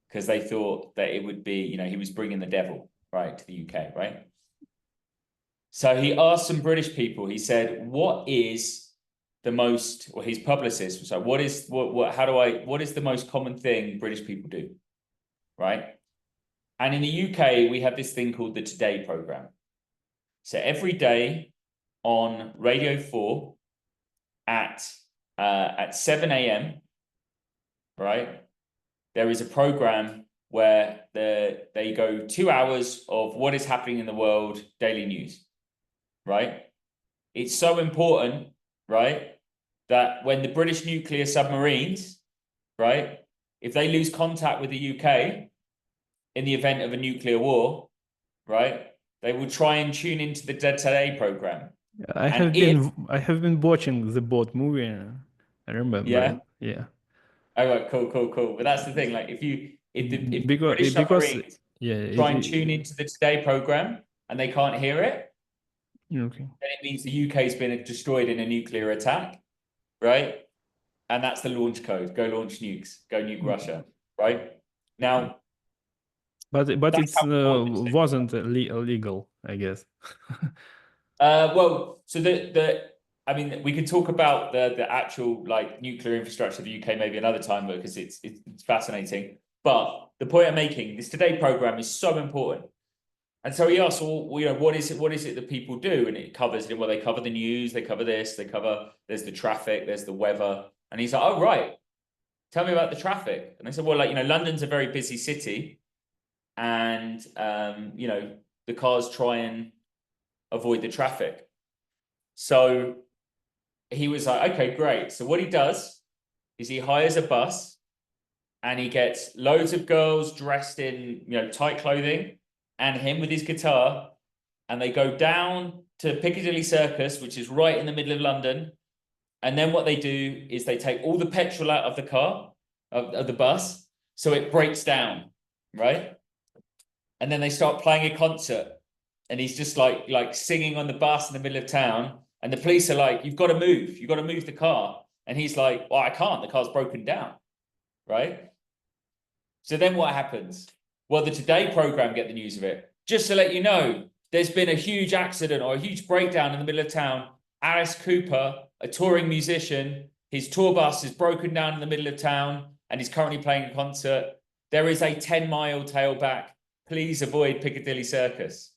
because they thought that it would be, you know, he was bringing the devil, right, to the UK, right? So he asked some British people, he said, what is the most, or his publicist was like, what is the most common thing British people do, right? And in the UK, we have this thing called the Today program. So every day on Radio 4 at 7 a.m., right, there is a program where they go 2 hours of what is happening in the world, daily news, right? It's so important, right, that when the British nuclear submarines, right, if they lose contact with the UK in the event of a nuclear war, right, they will try and tune into the Today program. I And have been watching the boat movie. I remember. Yeah? Yeah. All right, cool. But that's the thing. Like, if the Because British submarines yeah, try and tune into the Today program and they can't hear it, okay. then it means the UK's been destroyed in a nuclear attack, right? And that's the launch code. Go launch nukes. Go nuke Russia, right? Now, But that's it how important it is. wasn't illegal, I guess. Well, so I mean, we could talk about the actual like nuclear infrastructure of the UK maybe another time because it's fascinating. But the point I'm making, this Today program is so important. And so he asked, well, you know, what is it that people do? And it covers, well, they cover the news, they cover this, there's the traffic, there's the weather. And he's like, oh, right. Tell me about the traffic. And I said, well, like, you know, London's a very busy city. And, you know, the cars try and avoid the traffic. So he was like, okay, great. So what he does is he hires a bus and he gets loads of girls dressed in, you know, tight clothing and him with his guitar. And they go down to Piccadilly Circus, which is right in the middle of London. And then what they do is they take all the petrol out of the car, of the bus, so it breaks down, right? And then they start playing a concert. And he's just like singing on the bus in the middle of town. And the police are like, you've got to move the car. And he's like, well, I can't, the car's broken down, right? So then what happens? Well, the Today program get the news of it. Just to let you know, there's been a huge accident or a huge breakdown in the middle of town. Alice Cooper, a touring musician, his tour bus is broken down in the middle of town and he's currently playing a concert. There is a 10-mile tailback. Please avoid Piccadilly Circus.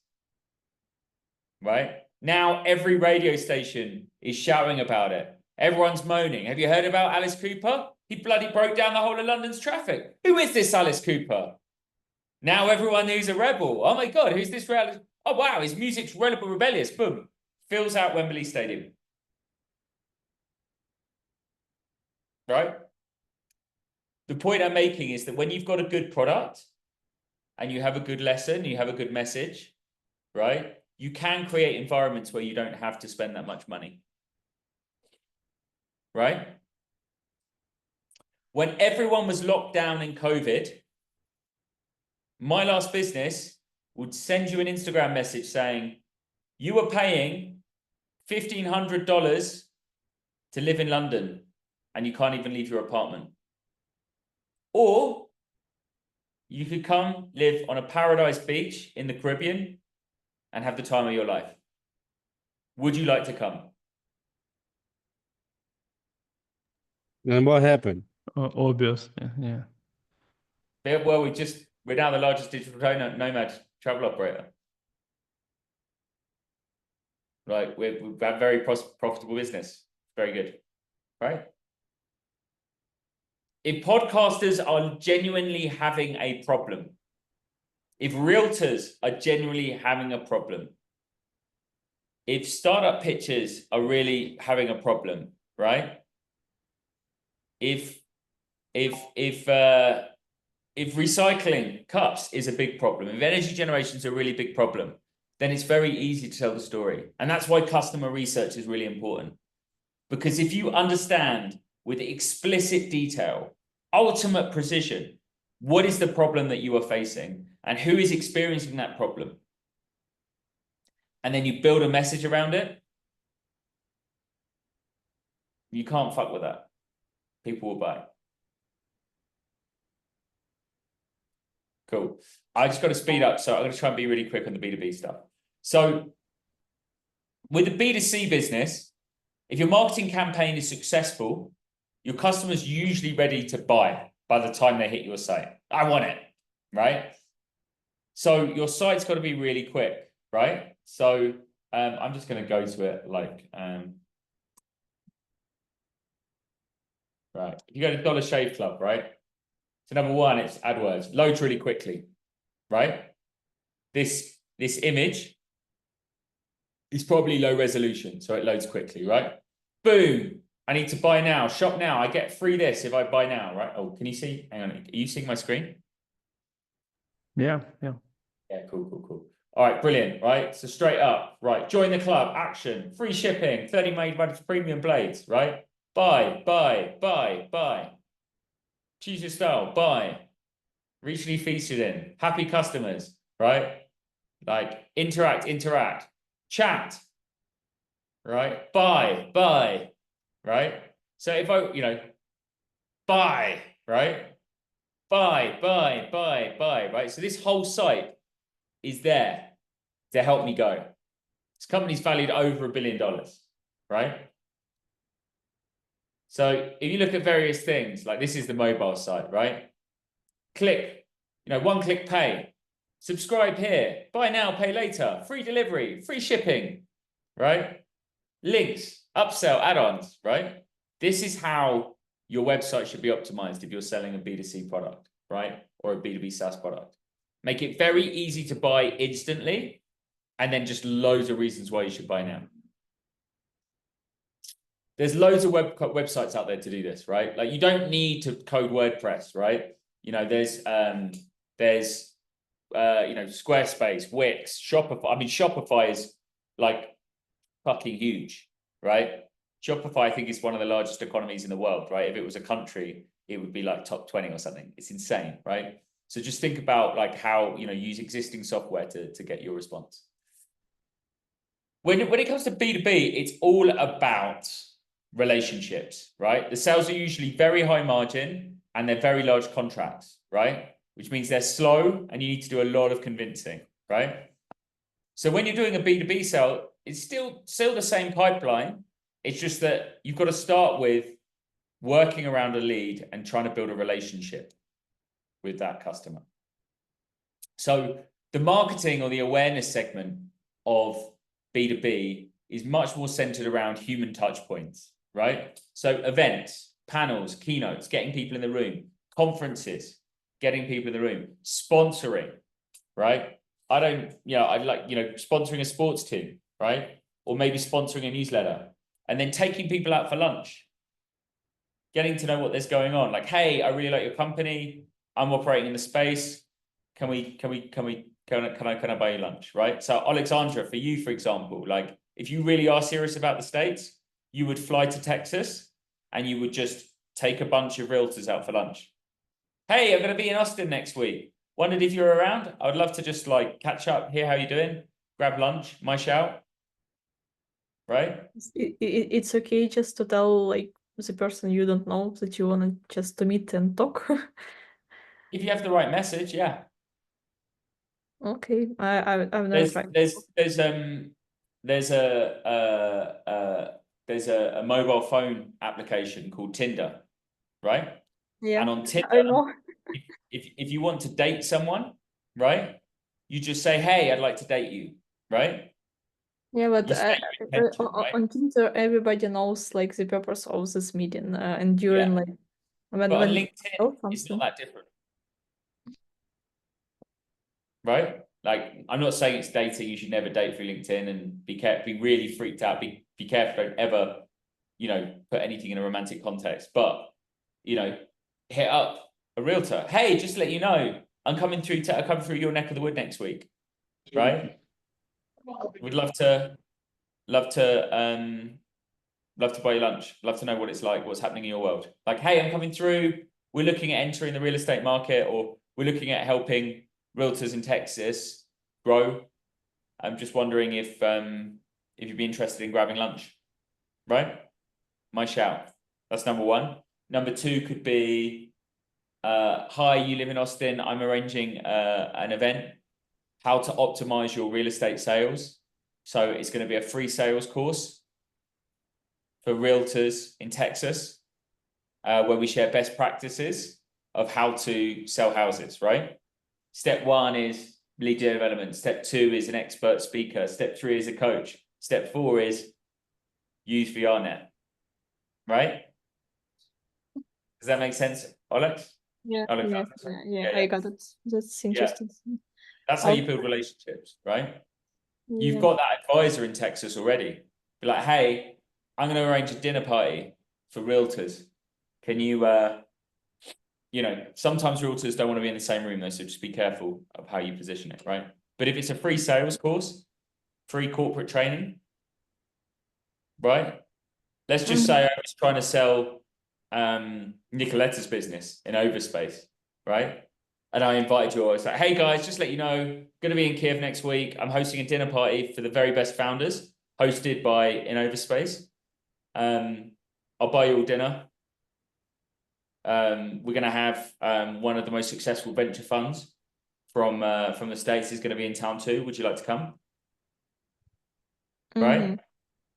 Right? Now every radio station is shouting about it. Everyone's moaning. Have you heard about Alice Cooper? He bloody broke down the whole of London's traffic. Who is this Alice Cooper? Now everyone who's a rebel. Oh my God, who's this? Oh wow, his music's rebellious. Boom. Fills out Wembley Stadium. Right? The point I'm making is that when you've got a good product and you have a good lesson, you have a good message, right? You can create environments where you don't have to spend that much money. Right? When everyone was locked down in COVID, my last business would send you an Instagram message saying, you were paying $1,500 to live in London and you can't even leave your apartment. Or you could come live on a paradise beach in the Caribbean and have the time of your life. Would you like to come? And what happened? Obvious. Yeah. Well, we're now the largest digital nomad travel operator. Right, we've got very profitable business. Very good, right? If podcasters are genuinely having a problem, if realtors are genuinely having a problem, if startup pitchers are really having a problem, right? If recycling cups is a big problem, if energy generation is a really big problem, then it's very easy to tell the story. And that's why customer research is really important. Because if you understand with explicit detail, ultimate precision, what is the problem that you are facing and who is experiencing that problem? And then you build a message around it, you can't fuck with that. People will buy. Cool. I just got to speed up, so I'm going to try and be really quick on the B2B stuff. So with the B2C business, If your marketing campaign is successful, your customer's usually ready to buy by the time they hit your site. I want it, right? So your site's got to be really quick, right? So I'm just going to go to it like, right. If you go to Dollar Shave Club, right? So number one, it's AdWords, loads really quickly, right? This image is probably low resolution, so it loads quickly, right? Boom. I need to buy now, shop now. I get free this if I buy now, right? Oh, can you see? Hang on. Are you seeing my screen? Yeah. Yeah, cool. All right, brilliant, right? So straight up, right? Join the club, action, free shipping, 30 made by premium blades, right? Buy. Choose your style, buy. Recently featured in, happy customers, right? Like interact, chat, right? Buy, right? So if I, buy, right? Buy, right? So this whole site is there to help me go. This company's valued over $1 billion, right? So if you look at various things, like this is the mobile site, right? Click, one click pay, subscribe here, buy now, pay later, free delivery, free shipping, right? Links, upsell, add-ons, right? This is how your website should be optimized if you're selling a B2C product, right? Or a B2B SaaS product. Make it very easy to buy instantly, and then just loads of reasons why you should buy now. There's loads of websites out there to do this, right? Like you don't need to code WordPress, right? There's Squarespace, Wix, Shopify. I mean, Shopify is like fucking huge, right? Shopify, I think, is one of the largest economies in the world, right? If it was a country, it would be like top 20 or something. It's insane, right? So just think about like how, use existing software to get your response. When it comes to B2B, it's all about relationships, right? The sales are usually very high margin and they're very large contracts, right? Which means they're slow and you need to do a lot of convincing, right? So when you're doing a B2B sale, it's still the same pipeline. It's just that you've got to start with working around a lead and trying to build a relationship with that customer. So the marketing or the awareness segment of B2B is much more centered around human touch points, right? So events, panels, keynotes, getting people in the room, conferences, getting people in the room, sponsoring, right? I'd like, sponsoring a sports team, right? Or maybe sponsoring a newsletter, and then taking people out for lunch, getting to know what there's going on. Like, hey, I really like your company. I'm operating in the space. Can I buy you lunch, right? So Alexandra, for you, for example, like if you really are serious about the States, you would fly to Texas and you would just take a bunch of realtors out for lunch. Hey, I'm going to be in Austin next week. Wondered if you're around. I would love to just like catch up, hear how you're doing, grab lunch, my shout. Right? It's okay just to tell like the person you don't know that you want just to meet and talk. If you have the right message, yeah. Okay, I've never tried. There's a mobile phone application called Tinder, right? Yeah, and on Tinder, I know. if you want to date someone, right, you just say, hey, I'd like to date you, right? Yeah, but intention, right? on Tinder, everybody knows like the purpose of this meeting, and during Yeah. like when But on you LinkedIn, tell it's not something. that different, right? Like, I'm not saying it's dating. You should never date through LinkedIn, and be really freaked out. Be careful. Don't ever, put anything in a romantic context. But, hit up a realtor. Hey, just to let you know, I'm coming through your neck of the wood next week, right? Would love to buy you lunch. Love to know what it's like, what's happening in your world. Like, hey, I'm coming through. We're looking at entering the real estate market, or we're looking at helping realtors in Texas grow. I'm just wondering if you'd be interested in grabbing lunch, right? My shout. That's number one. Number two could be, hi, you live in Austin. I'm arranging an event, how to optimize your real estate sales. So it's going to be a free sales course for realtors in Texas, where we share best practices of how to sell houses, right? Step 1 is lead development. Step 2 is an expert speaker. Step 3 is a coach. Step 4 is use VRNet, right? Does that make sense, Alex? Yeah, Alex, yeah, I got it. That's interesting. That's how you build relationships, right? You've Yeah. got that advisor in Texas already. Be like, hey, I'm going to arrange a dinner party for realtors. Can you, you know, sometimes realtors don't want to be in the same room though, so just be careful of how you position it, right? But if it's a free sales course, free corporate training, right? Let's just say I was trying to sell Nicoletta's business in Overspace, right? And I invited you all. I was like, hey guys, just let you know, going to be in Kiev next week. I'm hosting a dinner party for the very best founders, hosted by in Overspace. I'll buy you all dinner. We're going to have one of the most successful venture funds from the States is going to be in town too. Would you like to come? Right?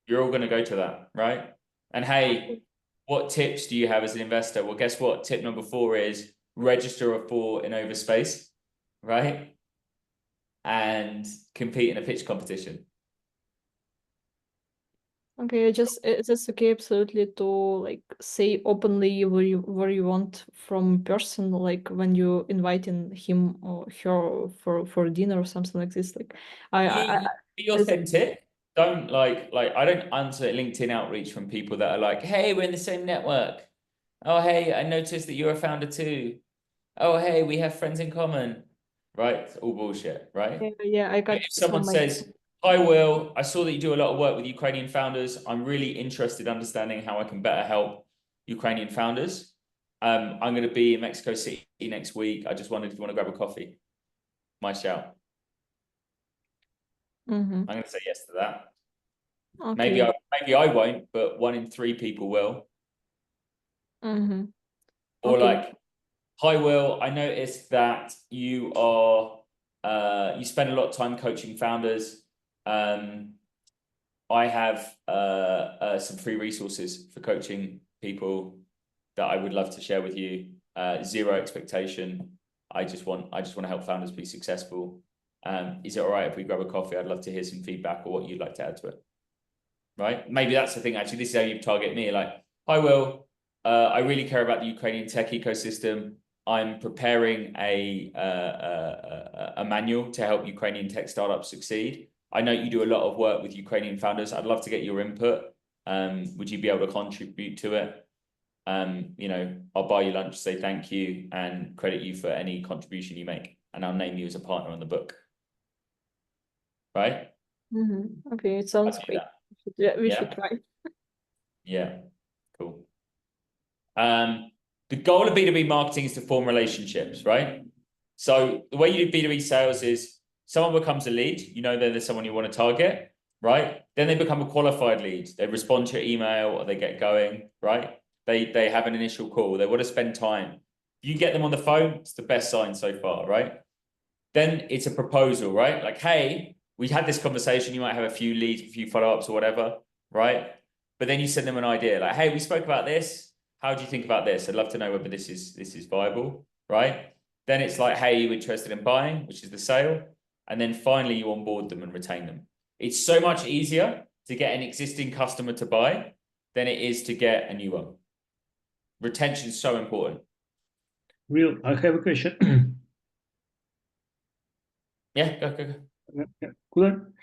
You're all going to go to that, right? And hey, what tips do you have as an investor? Well, guess what? Tip number 4 is register for in Overspace, right? And compete in a pitch competition. Okay, it's okay absolutely to like say openly where you want from person, like when you inviting him or her for dinner or something like this. Like Be authentic. Don't like I don't answer LinkedIn outreach from people that are like, hey, we're in the same network. Oh, hey, I noticed that you're a founder too. Oh, hey, we have friends in common. Right? It's all bullshit, right? yeah, I got If someone says, hi, Will, I saw that you do a lot of work with Ukrainian founders. I'm really interested in understanding how I can better help Ukrainian founders. I'm going to be in Mexico City next week. I just wondered if you want to grab a coffee. My shout. I'm going to say yes to that. Okay. Maybe I won't, but 1 in 3 people will. Or Okay. like, hi, Will, I noticed that you are you spend a lot of time coaching founders. I have some free resources for coaching people that I would love to share with you. 0 expectation. I just want to help founders be successful. Is it all right if we grab a coffee? I'd love to hear some feedback or what you'd like to add to it. Right? Maybe that's the thing. Actually, this is how you target me. Like, hi, Will. I really care about the Ukrainian tech ecosystem. I'm preparing a manual to help Ukrainian tech startups succeed. I know you do a lot of work with Ukrainian founders. I'd love to get your input. Would you be able to contribute to it? You know, I'll buy you lunch, say thank you, and credit you for any contribution you make. And I'll name you as a partner on the book. Right? Okay, it sounds great. We should try. Yeah, cool. The goal of B2B marketing is to form relationships, right? So the way you do B2B sales is someone becomes a lead, you know they're someone you want to target, right? Then they become a qualified lead. They respond to your email or they get going, right? They have an initial call. They want to spend time. You get them on the phone, it's the best sign so far, right? Then it's a proposal, right? Like, hey, we had this conversation. You might have a few leads, a few follow-ups or whatever, right? But then you send them an idea like, hey, we spoke about this. How do you think about this? I'd love to know whether this is viable, right? Then it's like, hey, you interested in buying, which is the sale. And then finally you onboard them and retain them. It's so much easier to get an existing customer to buy than it is to get a new one. Retention is so important. Real, I have a question. Yeah, go. Could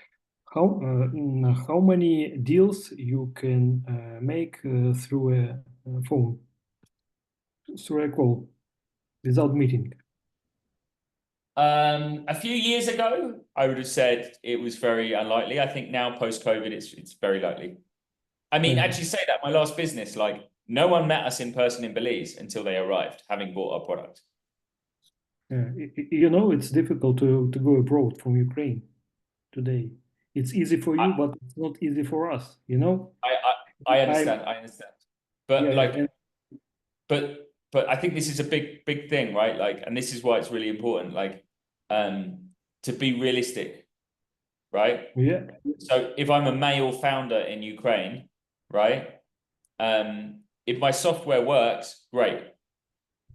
how many deals you can make through a phone, through a call, without meeting? A few years ago, I would have said it was very unlikely. I think now post-COVID, it's very likely. I mean, actually say that my last business, like no one met us in person in Belize until they arrived, having bought our product. You know, it's difficult to go abroad from Ukraine today. It's easy for you, but it's not easy for us, you know? I understand. I understand. But Yeah, like, and- but I think this is a big thing, right? Like, and this is why it's really important, like, to be realistic, right? Yeah. So if I'm a male founder in Ukraine, right? If my software works, great.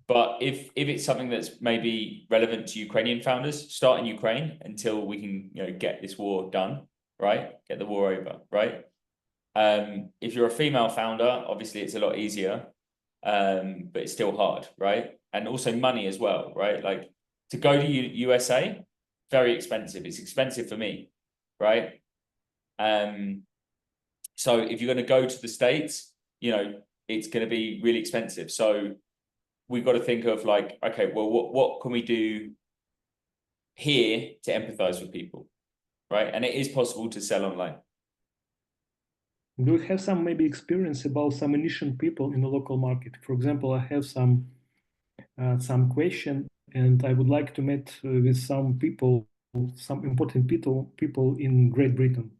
But if it's something that's maybe relevant to Ukrainian founders, start in Ukraine until we can, get this war done, right? Get the war over, right? If you're a female founder, obviously it's a lot easier, but it's still hard, right? And also money as well, right? Like to go to USA, very expensive. It's expensive for me, right? So if you're going to go to the States, it's going to be really expensive. So we've got to think of like, okay, well, what can we do here to empathize with people, right? And it is possible to sell online. Do you have some maybe experience about some initial people in the local market? For example, I have some question, and I would like to meet with some people, some important people in Great Britain.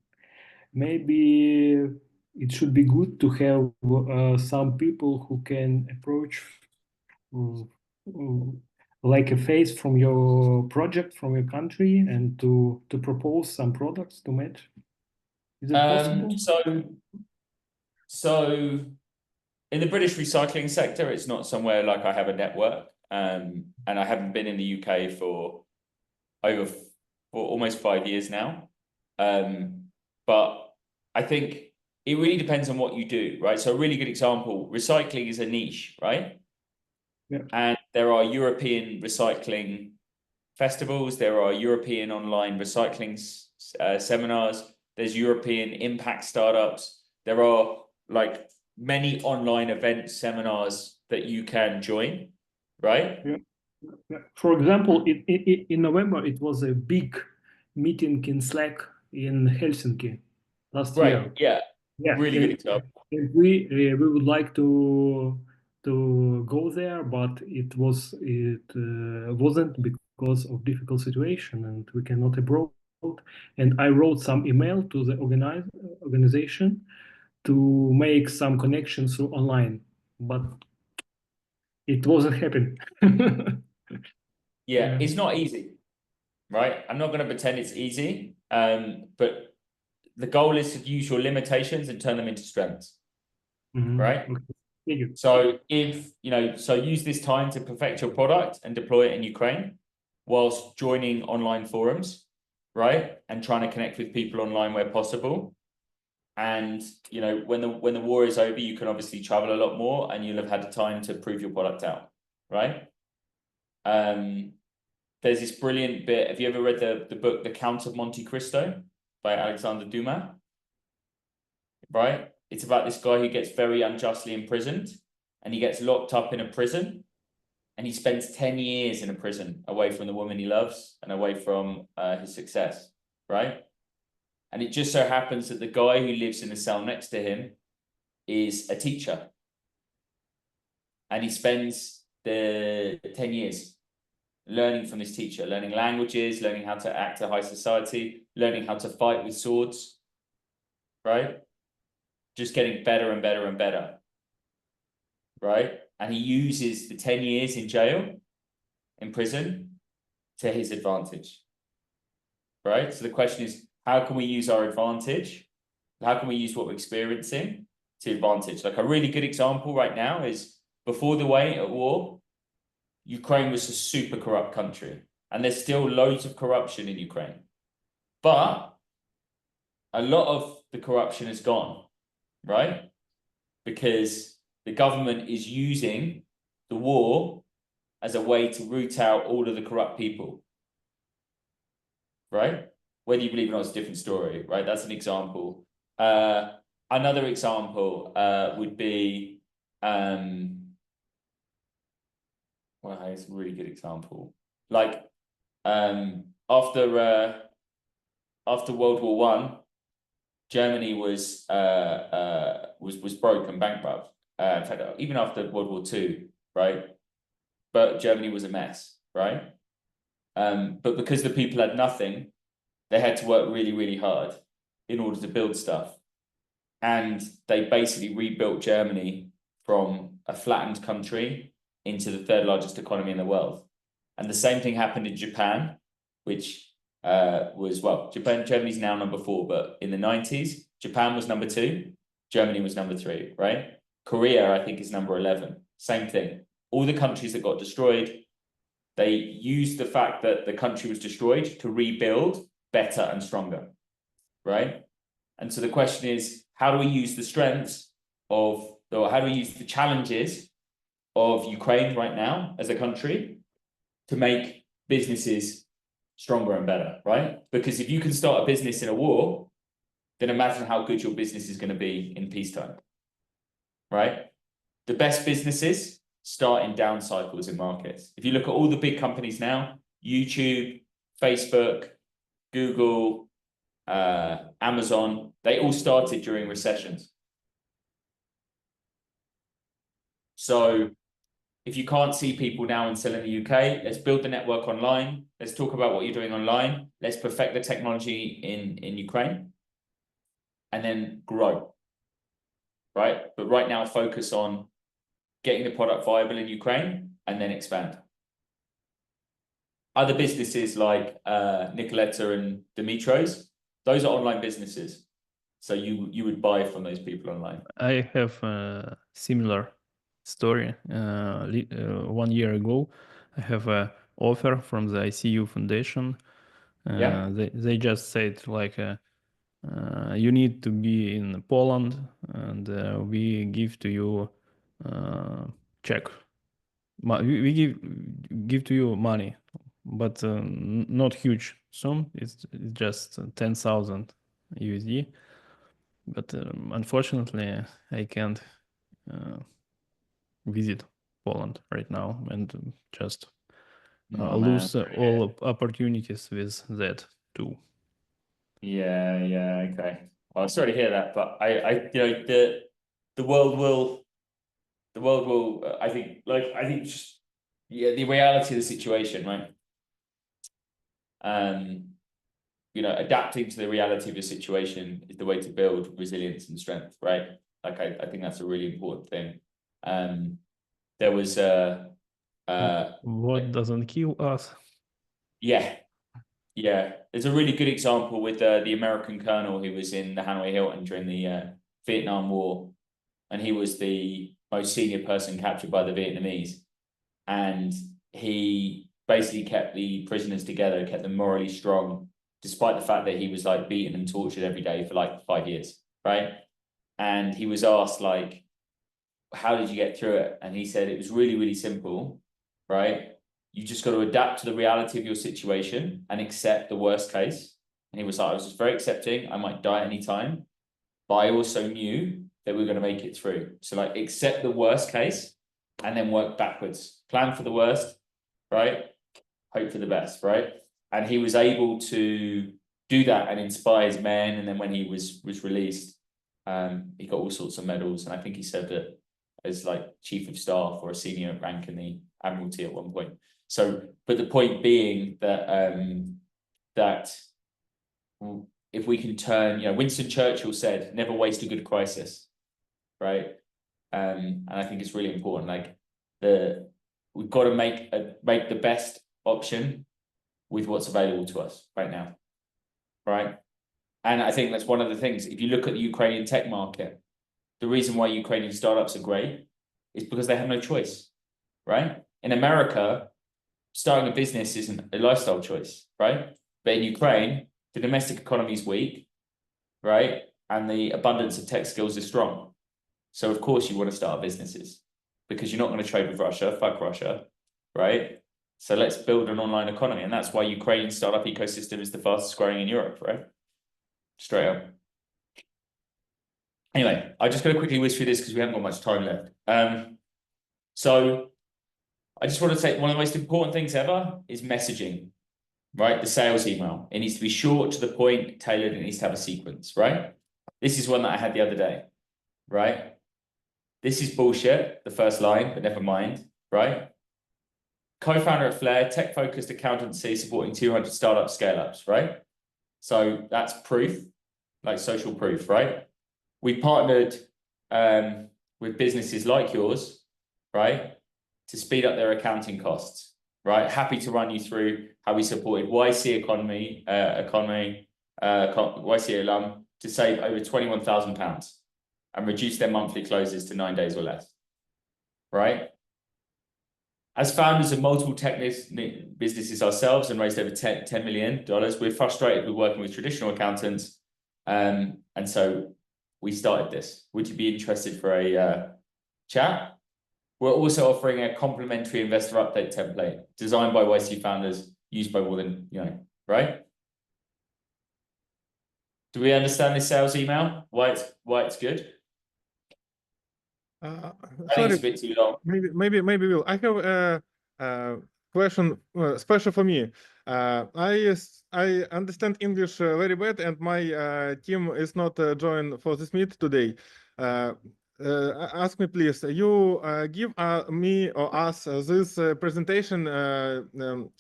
Maybe it should be good to have some people who can approach like a face from your project, from your country, and to propose some products to match. Is it possible? So in the British recycling sector, it's not somewhere like I have a network, and I haven't been in the UK for almost 5 years now. But I think it really depends on what you do, right? So a really good example, recycling is a niche, right? Yeah. And there are European recycling festivals, there are European online recycling seminars, there's European impact startups, there are like many online events, seminars that you can join, right? Yeah. For example, in November, it was a big meeting in Slack in Helsinki last year. Yeah. Really good example. And we would like to go there, but it wasn't because of difficult situation, and we cannot abroad. And I wrote some email to the organization to make some connections through online, but it wasn't happening. Yeah, it's not easy, right? I'm not going to pretend it's easy, but the goal is to use your limitations and turn them into strengths, right? Okay. Thank you. So so use this time to perfect your product and deploy it in Ukraine whilst joining online forums, right? And trying to connect with people online where possible. And, when the war is over, you can obviously travel a lot more and you'll have had the time to prove your product out, right? There's this brilliant bit. Have you ever read the book, The Count of Monte Cristo by Alexander Dumas? Right? It's about this guy who gets very unjustly imprisoned and he gets locked up in a prison and he spends 10 years in a prison away from the woman he loves and away from his success, right? And it just so happens that the guy who lives in the cell next to him is a teacher. And he spends the 10 years learning from this teacher, learning languages, learning how to act in high society, learning how to fight with swords, right? Just getting better and better and better, right? And he uses the 10 years in jail, in prison, to his advantage, right? So the question is, how can we use our advantage? How can we use what we're experiencing to advantage? Like a really good example right now is before the war, Ukraine was a super corrupt country, and there's still loads of corruption in Ukraine. But a lot of the corruption is gone, right? Because the government is using the war as a way to root out all of the corrupt people, right? Whether you believe it or not, it's a different story, right? That's an example. Another example would be, well, it's a really good example. Like after World War I, Germany was broke and bankrupt. In fact, even after World War II, right? But Germany was a mess, right? But because the people had nothing, they had to work really, really hard in order to build stuff. And they basically rebuilt Germany from a flattened country into the third largest economy in the world. And the same thing happened in Japan, which Germany's now number 4, but in the 90s, Japan was number 2, Germany was number 3, right? Korea, I think, is number 11. Same thing. All the countries that got destroyed, they used the fact that the country was destroyed to rebuild better and stronger, right? And so the question is, how do we use the strengths of, or how do we use the challenges of Ukraine right now as a country to make businesses stronger and better, right? Because if you can start a business in a war, then imagine how good your business is going to be in peacetime, right? The best businesses start in down cycles in markets. If you look at all the big companies now, YouTube, Facebook, Google, Amazon, they all started during recessions. So if you can't see people now and sell in the UK, let's build the network online. Let's talk about what you're doing online. Let's perfect the technology in Ukraine and then grow, right? But right now, focus on getting the product viable in Ukraine and then expand. Other businesses like Nicoletta and Dimitros, those are online businesses. So you would buy from those people online. I have a similar story. 1 year ago, I have a offer from the ICU Foundation. Yeah. They just said like, you need to be in Poland, and we give to you check. We give to you money, but not huge sum. It's just 10,000 USD. But unfortunately, I can't visit Poland right now, and just Oh, lose man. all opportunities with that too. Yeah, okay. Well, I'm sorry to hear that, but I you know, the world will, I think just, yeah, the reality of the situation, right? You know, adapting to the reality of your situation is the way to build resilience and strength, right? Like, I think that's a really important thing. There was What doesn't kill us? yeah. There's a really good example with the American colonel who was in the Hanoi Hilton during the Vietnam War, and he was the most senior person captured by the Vietnamese, and he basically kept the prisoners together, kept them morally strong, despite the fact that he was like beaten and tortured every day for like 5 years, right? And he was asked like, how did you get through it? And he said it was really, really simple, right? You just got to adapt to the reality of your situation and accept the worst case. And he was like, I was just very accepting. I might die anytime, but I also knew that we were going to make it through. So like, accept the worst case and then work backwards. Plan for the worst, right? Hope for the best, right? And he was able to do that and inspire his men. And then when he was released, he got all sorts of medals. And I think he said that as like chief of staff or a senior rank in the Admiralty at one point. So, but the point being that that if we can turn, you know, Winston Churchill said, "Never waste a good crisis," right? And I think it's really important. Like we've got to make the best option with what's available to us right now, right? And I think that's one of the things. If you look at the Ukrainian tech market, the reason why Ukrainian startups are great is because they have no choice, right? In America, starting a business isn't a lifestyle choice, right? But in Ukraine, the domestic economy is weak, right? And the abundance of tech skills is strong. So of course you want to start businesses because you're not going to trade with Russia, fuck Russia, right? So let's build an online economy. And that's why Ukrainian startup ecosystem is the fastest growing in Europe, right? Straight up. Anyway, I just got to quickly whiz through this because we haven't got much time left. So I just want to say one of the most important things ever is messaging, right? The sales email. It needs to be short, to the point, tailored, it needs to have a sequence, right? This is one that I had the other day, right? This is bullshit, the first line, but never mind, right? Co-founder at Flair, tech-focused accountancy supporting 200 startup scale-ups, right? So that's proof, like social proof, right? We partnered with businesses like yours, right, to speed up their accounting costs, right? Happy to run you through how we supported YC YC alum to save over £21,000, and reduce their monthly closes to 9 days or less, right? As founders of multiple tech businesses ourselves and raised over $10 million, we're frustrated with working with traditional accountants. And so we started this. Would you be interested for a chat? We're also offering a complimentary investor update template designed by YC founders, used by more than, right? Do we understand this sales email? Why it's good? I think Sorry, it's a bit too long. maybe Will. I have a question special for me. I understand English very bad, and my team is not joined for this meet today. Ask me, please. You give me or us this presentation. No,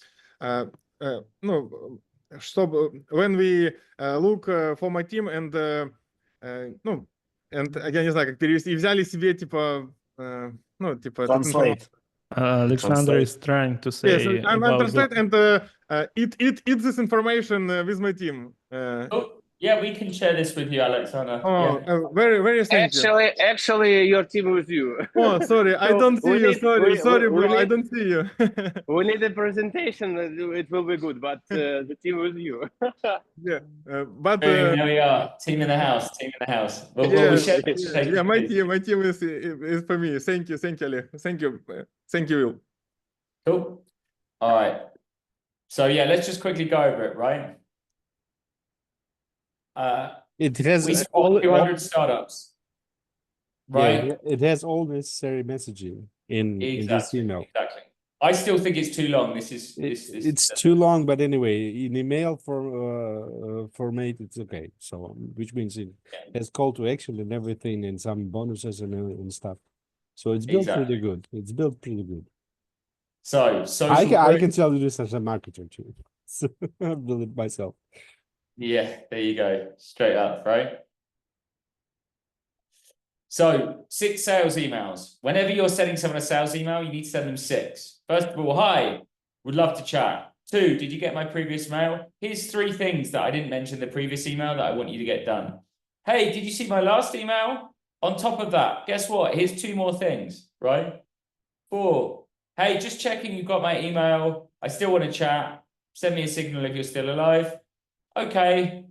when we look for my team and ну, and я не знаю, как перевести, и взяли себе типа, ну, типа этот Translate. Alexander Translate. is trying to Yes, say I'm about translate and eat this information with my team. Oh, yeah, we can share this with you, Alexander. Oh, Yeah. very thank you. Actually, your team with you. Oh, sorry, I So don't see we you. need- Sorry, we bro, I need- don't see you. We need a presentation. It will be good, but the team with you. Yeah, but Boom, there we are. Team in the house. Team in the house. We'll yes, share yeah, my team is for me. Thank you, Ali. Thank you, Will. Cool. All right. So yeah, let's just quickly go over it, right? It has We support 200 startups, right? Yeah, it has all necessary messaging in this email. Exactly. I still think it's too long. It's too long, but anyway, in email format, it's okay. So, which means it has call to action and everything, and some bonuses and stuff. So it's built pretty good. It's built pretty good. So I can tell you this as a marketer too. So I built it myself. Yeah, there you go. Straight up, right? So 6 sales emails. Whenever you're sending someone a sales email, you need to send them 6. First of all, hi, would love to chat. 2, did you get my previous mail? Here's 3 things that I didn't mention in the previous email that I want you to get done. Hey, did you see my last email? On top of that, guess what? Here's 2 more things, right? 4, hey, just checking you got my email. I still want to chat. Send me a signal if you're still alive. Okay,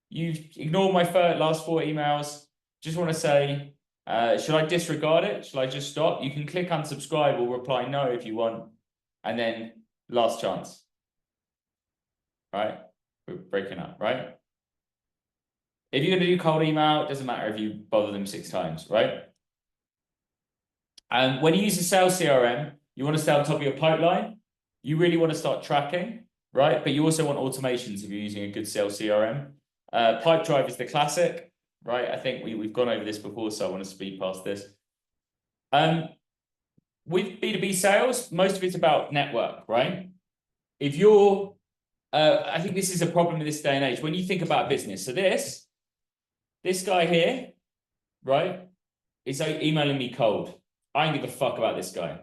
you've ignored my last 4 emails. Just want to say, should I disregard it? Should I just stop? You can click unsubscribe or reply no if you want. And then last chance. Right? We're breaking up, right? If you're going to do cold email, it doesn't matter if you bother them 6 times, right? And when you use a sales CRM, you want to stay on top of your pipeline. You really want to start tracking. Right, but you also want automations if you're using a good sales CRM. Pipedrive is the classic, right? I think we've gone over this before, so I want to speed past this. With B2B sales, most of it's about network, right? If you're, I think this is a problem in this day and age. When you think about business, so this guy here, right, is emailing me cold. I don't give a fuck about this guy.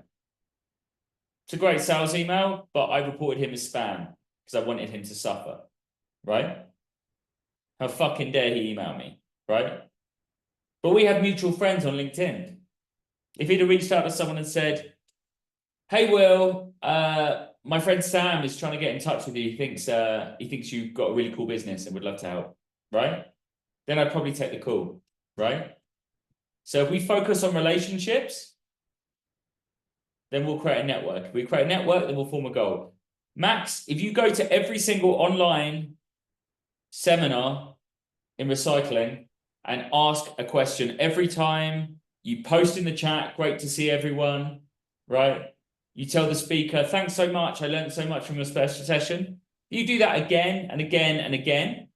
It's a great sales email, but I reported him as spam because I wanted him to suffer, right? How fucking dare he email me, right? But we have mutual friends on LinkedIn. If he'd have reached out to someone and said, hey, Will, my friend Sam is trying to get in touch with you. He thinks you've got a really cool business and would love to help, right? Then I'd probably take the call, right? So if we focus on relationships, then we'll create a network. If we create a network, then we'll form a goal. Max, if you go to every single online seminar in recycling and ask a question every time you post in the chat, great to see everyone, right? You tell the speaker, thanks so much. I learned so much from your special session. You do that again and again and again.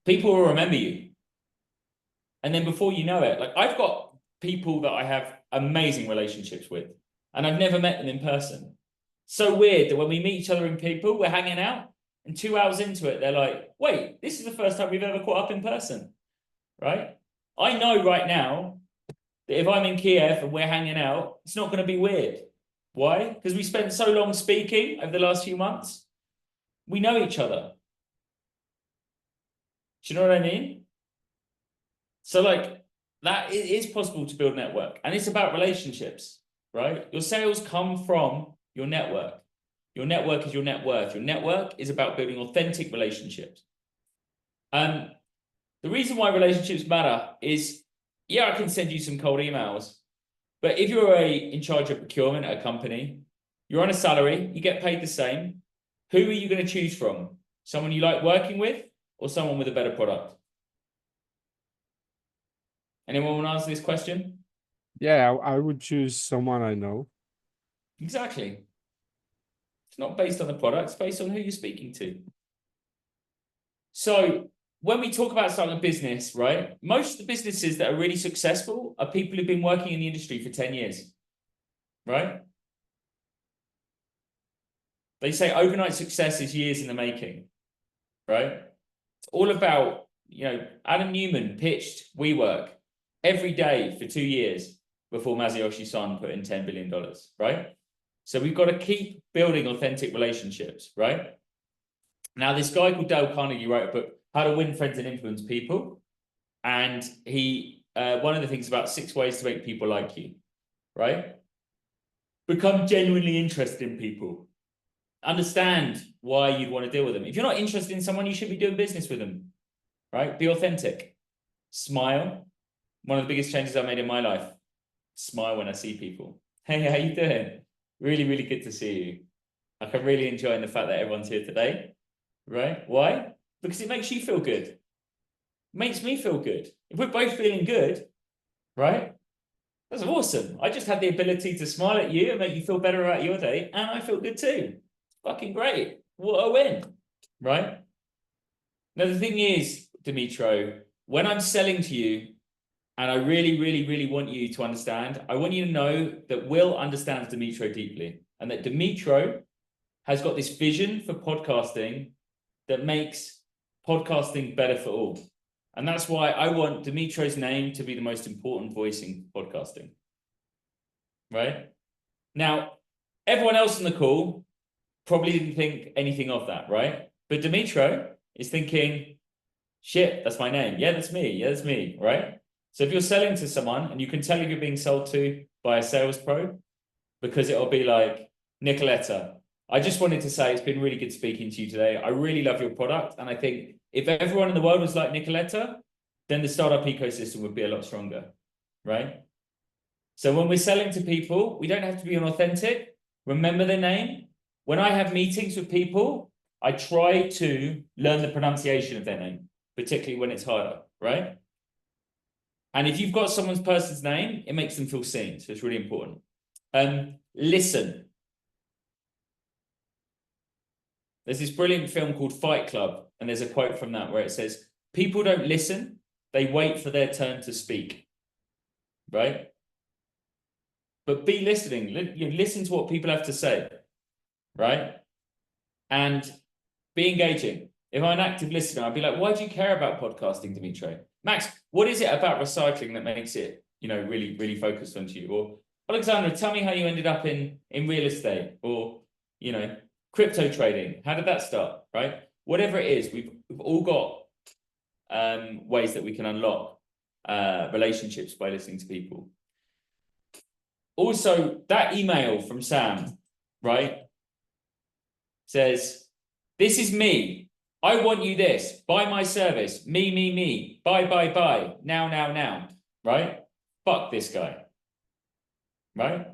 People will remember you. And then before you know it, like I've got people that I have amazing relationships with, and I've never met them in person. So weird that when we meet each other in people, we're hanging out, and 2 hours into it, they're like, wait, this is the first time we've ever caught up in person, right? I know right now that if I'm in Kiev and we're hanging out, it's not going to be weird. Why? Because we spent so long speaking over the last few months. We know each other. Do you know what I mean? So like that, it is possible to build network, and it's about relationships, right? Your sales come from your network. Your network is your net worth. Your network is about building authentic relationships. The reason why relationships matter is, yeah, I can send you some cold emails, but if you're in charge of procurement at a company, you're on a salary, you get paid the same. Who are you going to choose from? Someone you like working with, or someone with a better product? Anyone want to answer this question? Yeah, I would choose someone I know. Exactly. It's not based on the product, it's based on who you're speaking to. So when we talk about starting a business, right, most of the businesses that are really successful are people who've been working in the industry for 10 years, right? They say overnight success is years in the making, right? It's all about, you know, Adam Newman pitched WeWork every day for 2 years before Masayoshi Son put in $10 billion, right? So we've got to keep building authentic relationships, right? Now, this guy called Dale Carnegie wrote a book, How to Win Friends and Influence People. And he, one of the things about 6 ways to make people like you, right? Become genuinely interested in people. Understand why you'd want to deal with them. If you're not interested in someone, you should be doing business with them, right? Be authentic. Smile. One of the biggest changes I've made in my life. Smile when I see people. Hey, how you doing? Really, really good to see you. Like, I'm really enjoying the fact that everyone's here today, right? Why? Because it makes you feel good. It makes me feel good. If we're both feeling good, right? That's awesome. I just had the ability to smile at you and make you feel better about your day, and I feel good too. Fucking great. What a win, right? Now, the thing is, Dimitro, when I'm selling to you, and I really, really, really want you to understand, I want you to know that Will understands Dimitro deeply, and that Dimitro has got this vision for podcasting that makes podcasting better for all. And that's why I want Dimitro's name to be the most important voice in podcasting, right? Now, everyone else on the call probably didn't think anything of that, right? But Dimitro is thinking, shit, that's my name. Yeah, that's me. Yeah, that's me, right? So if you're selling to someone, and you can tell if you're being sold to by a sales pro, because it'll be like, Nicoletta, I just wanted to say it's been really good speaking to you today. I really love your product. And I think if everyone in the world was like Nicoletta, then the startup ecosystem would be a lot stronger, right? So when we're selling to people, we don't have to be inauthentic. Remember their name. When I have meetings with people, I try to learn the pronunciation of their name, particularly when it's harder, right? And if you've got someone's person's name, it makes them feel seen. So it's really important. Listen. There's this brilliant film called Fight Club, and there's a quote from that where it says, people don't listen, they wait for their turn to speak, right? But be listening. You listen to what people have to say, right? And be engaging. If I'm an active listener, I'd be like, why do you care about podcasting, Dimitro? Max, what is it about recycling that makes it, you know, really, really focused onto you? Or Alexandra, tell me how you ended up in real estate, or, you know, crypto trading. How did that start, right? Whatever it is, we've all got ways that we can unlock relationships by listening to people. Also, that email from Sam, right, says, this is me. I want you this. Buy my service. Me. Buy. Now. Right? Fuck this guy. Right?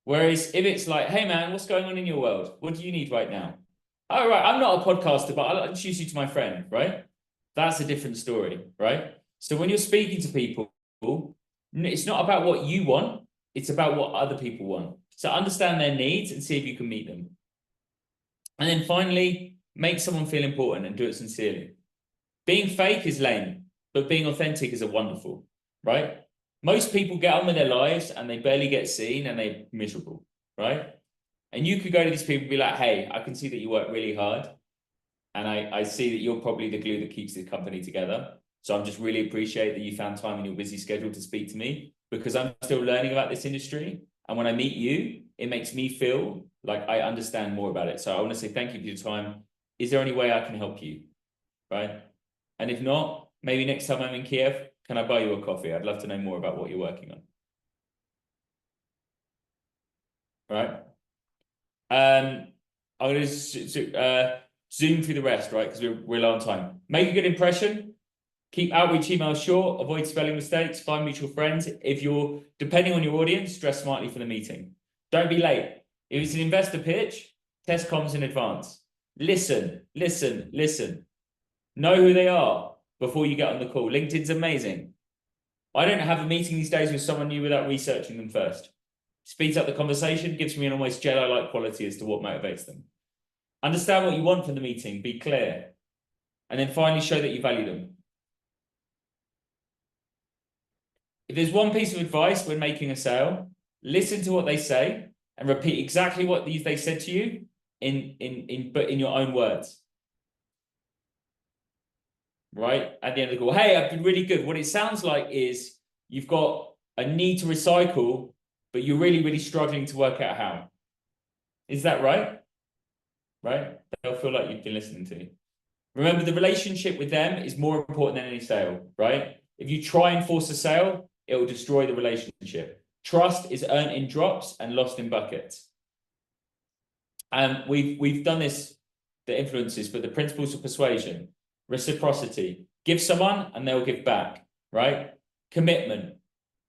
Whereas if it's like, hey man, what's going on in your world? What do you need right now? Oh, right, I'm not a podcaster, but I'll introduce you to my friend, right? That's a different story, right? So when you're speaking to people, it's not about what you want, it's about what other people want. So understand their needs and see if you can meet them. And then finally, make someone feel important and do it sincerely. Being fake is lame, but being authentic is a wonderful, right? Most people get on with their lives and they barely get seen and they're miserable, right? And you could go to these people and be like, hey, I can see that you work really hard. And I see that you're probably the glue that keeps the company together. So I'm just really appreciate that you found time in your busy schedule to speak to me, because I'm still learning about this industry. And when I meet you, it makes me feel like I understand more about it. So I want to say thank you for your time. Is there any way I can help you? Right? And if not, maybe next time I'm in Kiev, can I buy you a coffee? I'd love to know more about what you're working on. Right? I'm going to zoom through the rest, right? Because we're low on time. Make a good impression. Keep outreach emails short. Avoid spelling mistakes. Find mutual friends. If you're, depending on your audience, dress smartly for the meeting. Don't be late. If it's an investor pitch, test comms in advance. Listen. Know who they are before you get on the call. LinkedIn's amazing. I don't have a meeting these days with someone new without researching them first. Speeds up the conversation, gives me an almost Jedi-like quality as to what motivates them. Understand what you want from the meeting, be clear. And then finally show that you value them. If there's one piece of advice when making a sale, listen to what they say and repeat exactly what they said to you but in your own words. Right? At the end of the call, hey, I've been really good. What it sounds like is you've got a need to recycle, but you're really struggling to work out how. Is that right? Right? They'll feel like you've been listening to you. Remember, the relationship with them is more important than any sale, right? If you try and force a sale, it will destroy the relationship. Trust is earned in drops and lost in buckets. And we've done this, the influences, but the principles of persuasion, reciprocity, give someone and they'll give back, right? Commitment.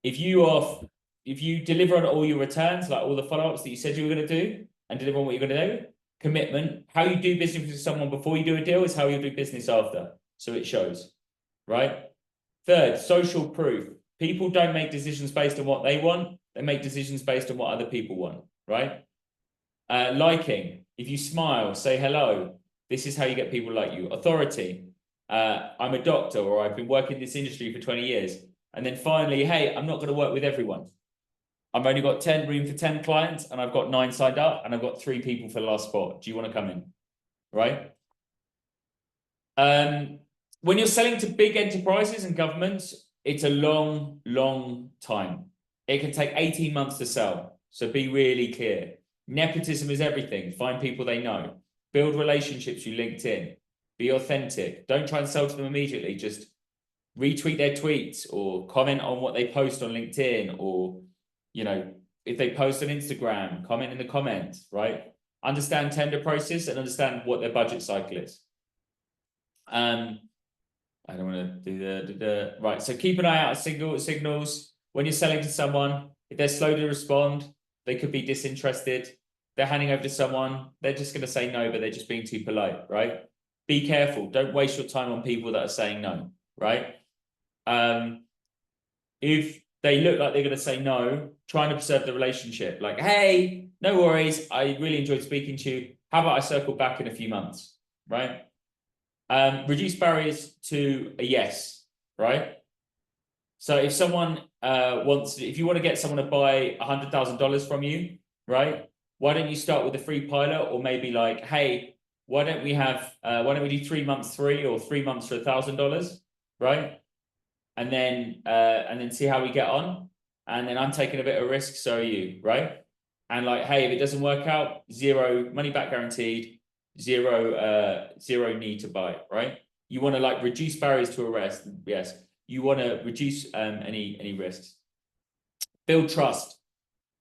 If you deliver on all your returns, like all the follow-ups that you said you were going to do and deliver on what you're going to do, commitment. How you do business with someone before you do a deal is how you'll do business after. So it shows, right? Third, social proof. People don't make decisions based on what they want. They make decisions based on what other people want, right? Liking. If you smile, say hello. This is how you get people like you. Authority. I'm a doctor, or I've been working in this industry for 20 years. And then finally, hey, I'm not going to work with everyone. I've only got room for 10 clients, and I've got 9 signed up, and I've got 3 people for the last spot. Do you want to come in? Right? When you're selling to big enterprises and governments, it's a long time. It can take 18 months to sell. So be really clear. Nepotism is everything. Find people they know. Build relationships through LinkedIn. Be authentic. Don't try and sell to them immediately. Just retweet their tweets or comment on what they post on LinkedIn, or, you know, if they post on Instagram, comment in the comments, right? Understand tender process and understand what their budget cycle is. I don't want to do the right. So keep an eye out for signals when you're selling to someone. If they're slow to respond, they could be disinterested. They're handing over to someone, they're just going to say no, but they're just being too polite, right? Be careful. Don't waste your time on people that are saying no, right? If they look like they're going to say no, trying to preserve the relationship. Like, hey, no worries. I really enjoyed speaking to you. How about I circle back in a few months, right? Reduce barriers to a yes, right? So if someone if you want to get someone to buy $100,000 from you, right? Why don't you start with a free pilot, or maybe like, hey, why don't we do 3 months free, or 3 months for $1,000, right? And then see how we get on. And then I'm taking a bit of risk, so are you, right? And like, hey, if it doesn't work out, 0 money back guaranteed, 0 need to buy, right? You want to like reduce barriers to arrest. Yes. You want to reduce any risks. Build trust.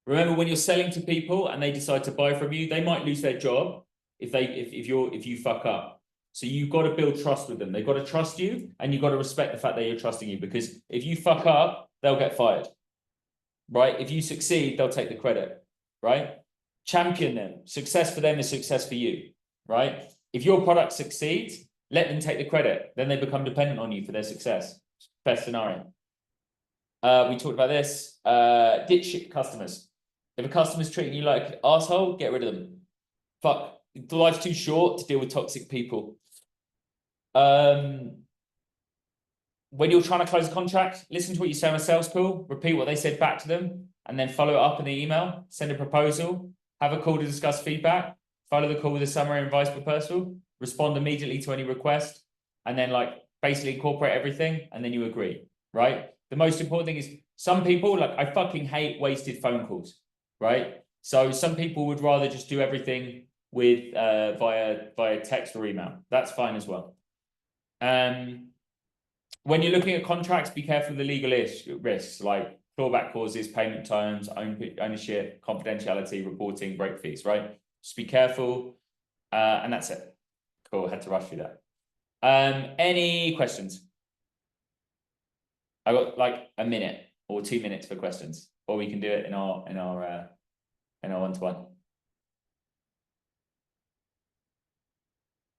Remember, when you're selling to people and they decide to buy from you, they might lose their job if you fuck up. So you've got to build trust with them. They've got to trust you, and you've got to respect the fact that you're trusting you, because if you fuck up, they'll get fired, right? If you succeed, they'll take the credit, right? Champion them. Success for them is success for you, right? If your product succeeds, let them take the credit. Then they become dependent on you for their success. Best scenario. We talked about this. Ditch shit customers. If a customer's treating you like an asshole, get rid of them. Fuck. Life's too short to deal with toxic people. When you're trying to close a contract, listen to what you say on a sales call, repeat what they said back to them, and then follow it up in the email. Send a proposal, have a call to discuss feedback, follow the call with a summary and vice proposal, respond immediately to any request, and then like basically incorporate everything, and then you agree, right? The most important thing is, some people, like, I fucking hate wasted phone calls, right? So some people would rather just do everything with via text or email. That's fine as well. when you're looking at contracts, be careful of the legal risks like clawback clauses, payment terms, ownership, confidentiality, reporting, break fees, right? Just be careful. And that's it. Cool, I had to rush through that. Any questions? I got like a minute or 2 minutes for questions, or we can do it in our one-to-one.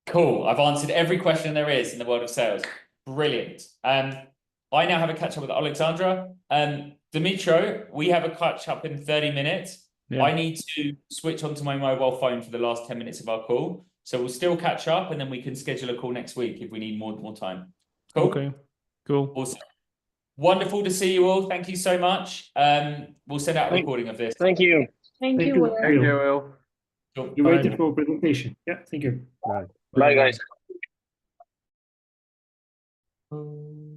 Cool. I've answered every question there is in the world of sales. Brilliant. I now have a catch up with Alexandra. Dimitro, we have a catch up in 30 minutes. Yeah. I need to switch onto my mobile phone for the last 10 minutes of our call. So we'll still catch up and then we can schedule a call next week if we need more time. Cool. Okay, cool. Awesome. Wonderful to see you all. Thank you so much. We'll send out a recording of this. Thank you. Thank you. Will. Thank you, Will. Cool. You waited for presentation. Yeah, thank you. Bye. Bye, guys. Bye.